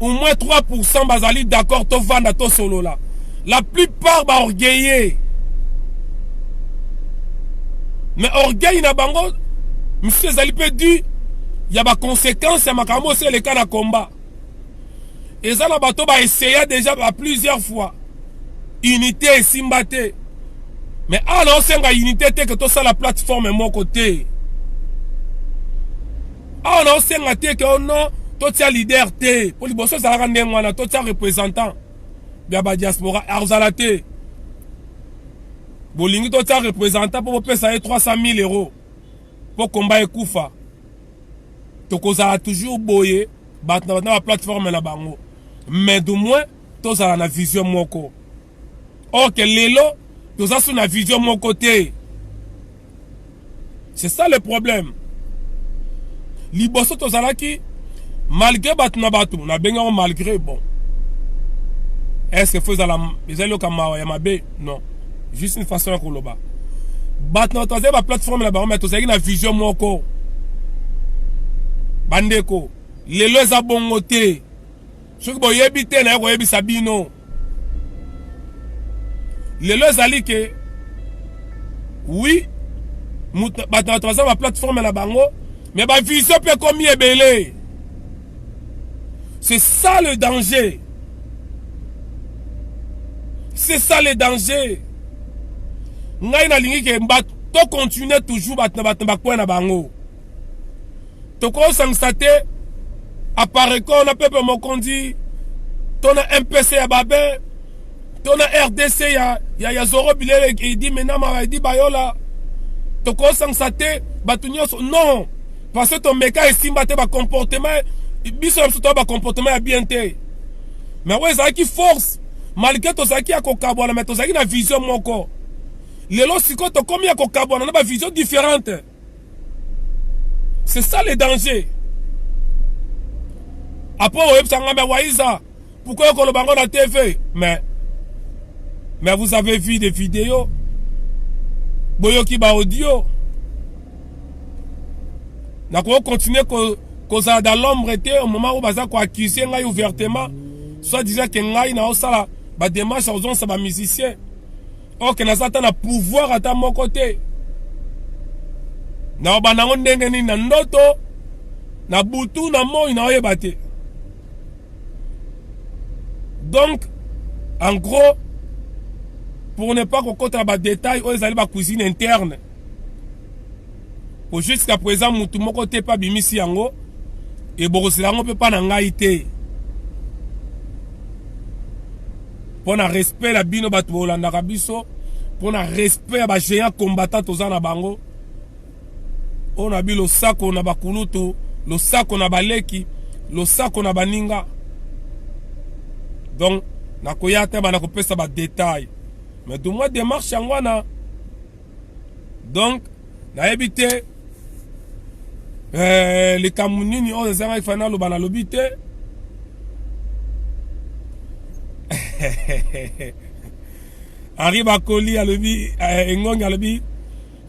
au moins 3% bazali d'accord to vanda to solo là la plupart ba orgueilleux mais orgueil na bango monsieur zali pe dit il y a ba conséquences ya makambo c'est le cas na combat Et ça, la bateau va essayer déjà plusieurs fois. Unité et Simbate. Mais alors, c'est une unité que tout ça la plateforme est mon côté. Alors, c'est un que on a tout ça leader té. Pour les bosses, ça rend un tout ça représentant. Bien, la diaspora, arzalate. Bolingi tout ça représentant pour payer 300 000 € pour combattre Koufa. Tokozala toujours boyé, dans la plateforme la bango. Mais du moins, tout ça na vision moko. Or que l'élo, tout ça sur la vision mon côté. C'est ça le problème. Liboso tout ça là qui, malgré batu na benga malgré bon. Est-ce que faut ça la, les allo kama ya mabe non. Juste une façon de le bas. Batna toze ba plateforme la ba mais toze na vision moko. Bandeko, lelo eza bongo te. Soki boyebi te na yebi sabino. Lelo ezali ke oui, batna toze ba plateforme la bango, mais ba vision peut comme ebele. C'est ça le danger. C'est ça le danger. Ngai na lingi ke to continuer toujours batna bakwa na bango. Toko sangsate apparaît qu'on a peuple mokondi ton MPC ya babé ton RDC ya Zoro Bilele qui dit maintenant ma dit bayola toko sangsate batunyo non parce que ton meka estime ba comportement biso surtout ba comportement ya bien té mais ouais ça qui force malgré to ça qui a kokabona mais to ça qui na vision moko lelo siko to comme ya kokabona na ba vision différente. C'est ça le danger. Après, pourquoi on le bango dans la TV? Mais vous avez vu des vidéos. Boyoki ba audio. N'a quoi continuer cause dans l'ombre était au moment où baza ko accuser ngai ouvertement. Soit disant que ngai na osala ba démarche aux ça ba musicien. Or que na satan a pouvoir à mon côté. Na banango ndenge ni na ndoto na butu na moi na oyeba te. Donc en gros pour ne pas kokota ba détail aux ali ba cuisine interne pour jusqu'à présent mutu moko te pa bimisi yango et boroselango pe pa na ngai te pour na respect la bino batu bolanda biso pour na respect ba géant combattant tozana bango. On a vu le sac, on a bakulutu, le sac, on a baleki, le sac, on a baninga. Donc, na koyate ba na kopesa ba détail. Mais du moins démarche yangwana. Donc, na évité les Camerounais on les a fait na lobité. Henri Bakoli a lebi Ngong a lebi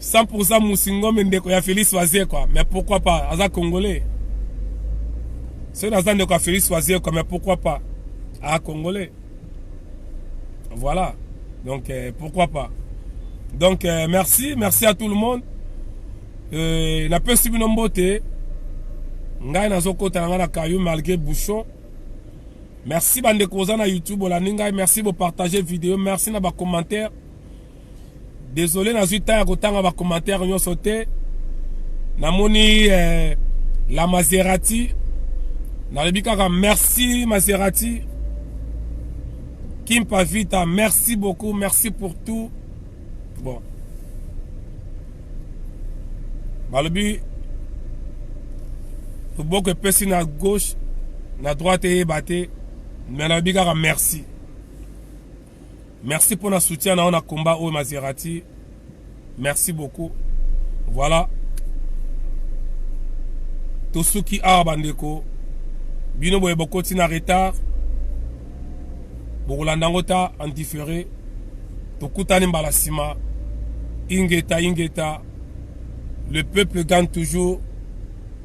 100% Moussingo Mendeko ya Félix Oisier quoi. Mais pourquoi pas? Aza Congolais. C'est dans un de quoi Félix Oisier quoi. Mais pourquoi pas? Ah Congolais. Voilà. Donc pourquoi pas? Donc merci à tout le monde. La personne nombote. Ngai nazoko tanga na kayu malgré bouchon. Merci bande koza na YouTube la ninga. Merci pour partager vidéo. Merci na ba commentaire. Désolé, na zuita ya kotanga ba commentaire nyo sauté. Namoni la Maserati. Na lebika merci Maserati. Kim Pavita, merci beaucoup, merci pour tout. Bon. Malobi. Faut beaucoup de personnes à gauche, à droite et batté. Mais na lebika merci. Merci pour notre soutien dans notre combat au Maserati. Merci beaucoup. Voilà. Tous ceux qui ont bandeko. Bino boye beaucoup en retard. Bokulandangota en différé. Tokutani mbalasima. Ingeta. Le peuple gagne toujours.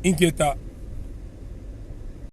Ingeta.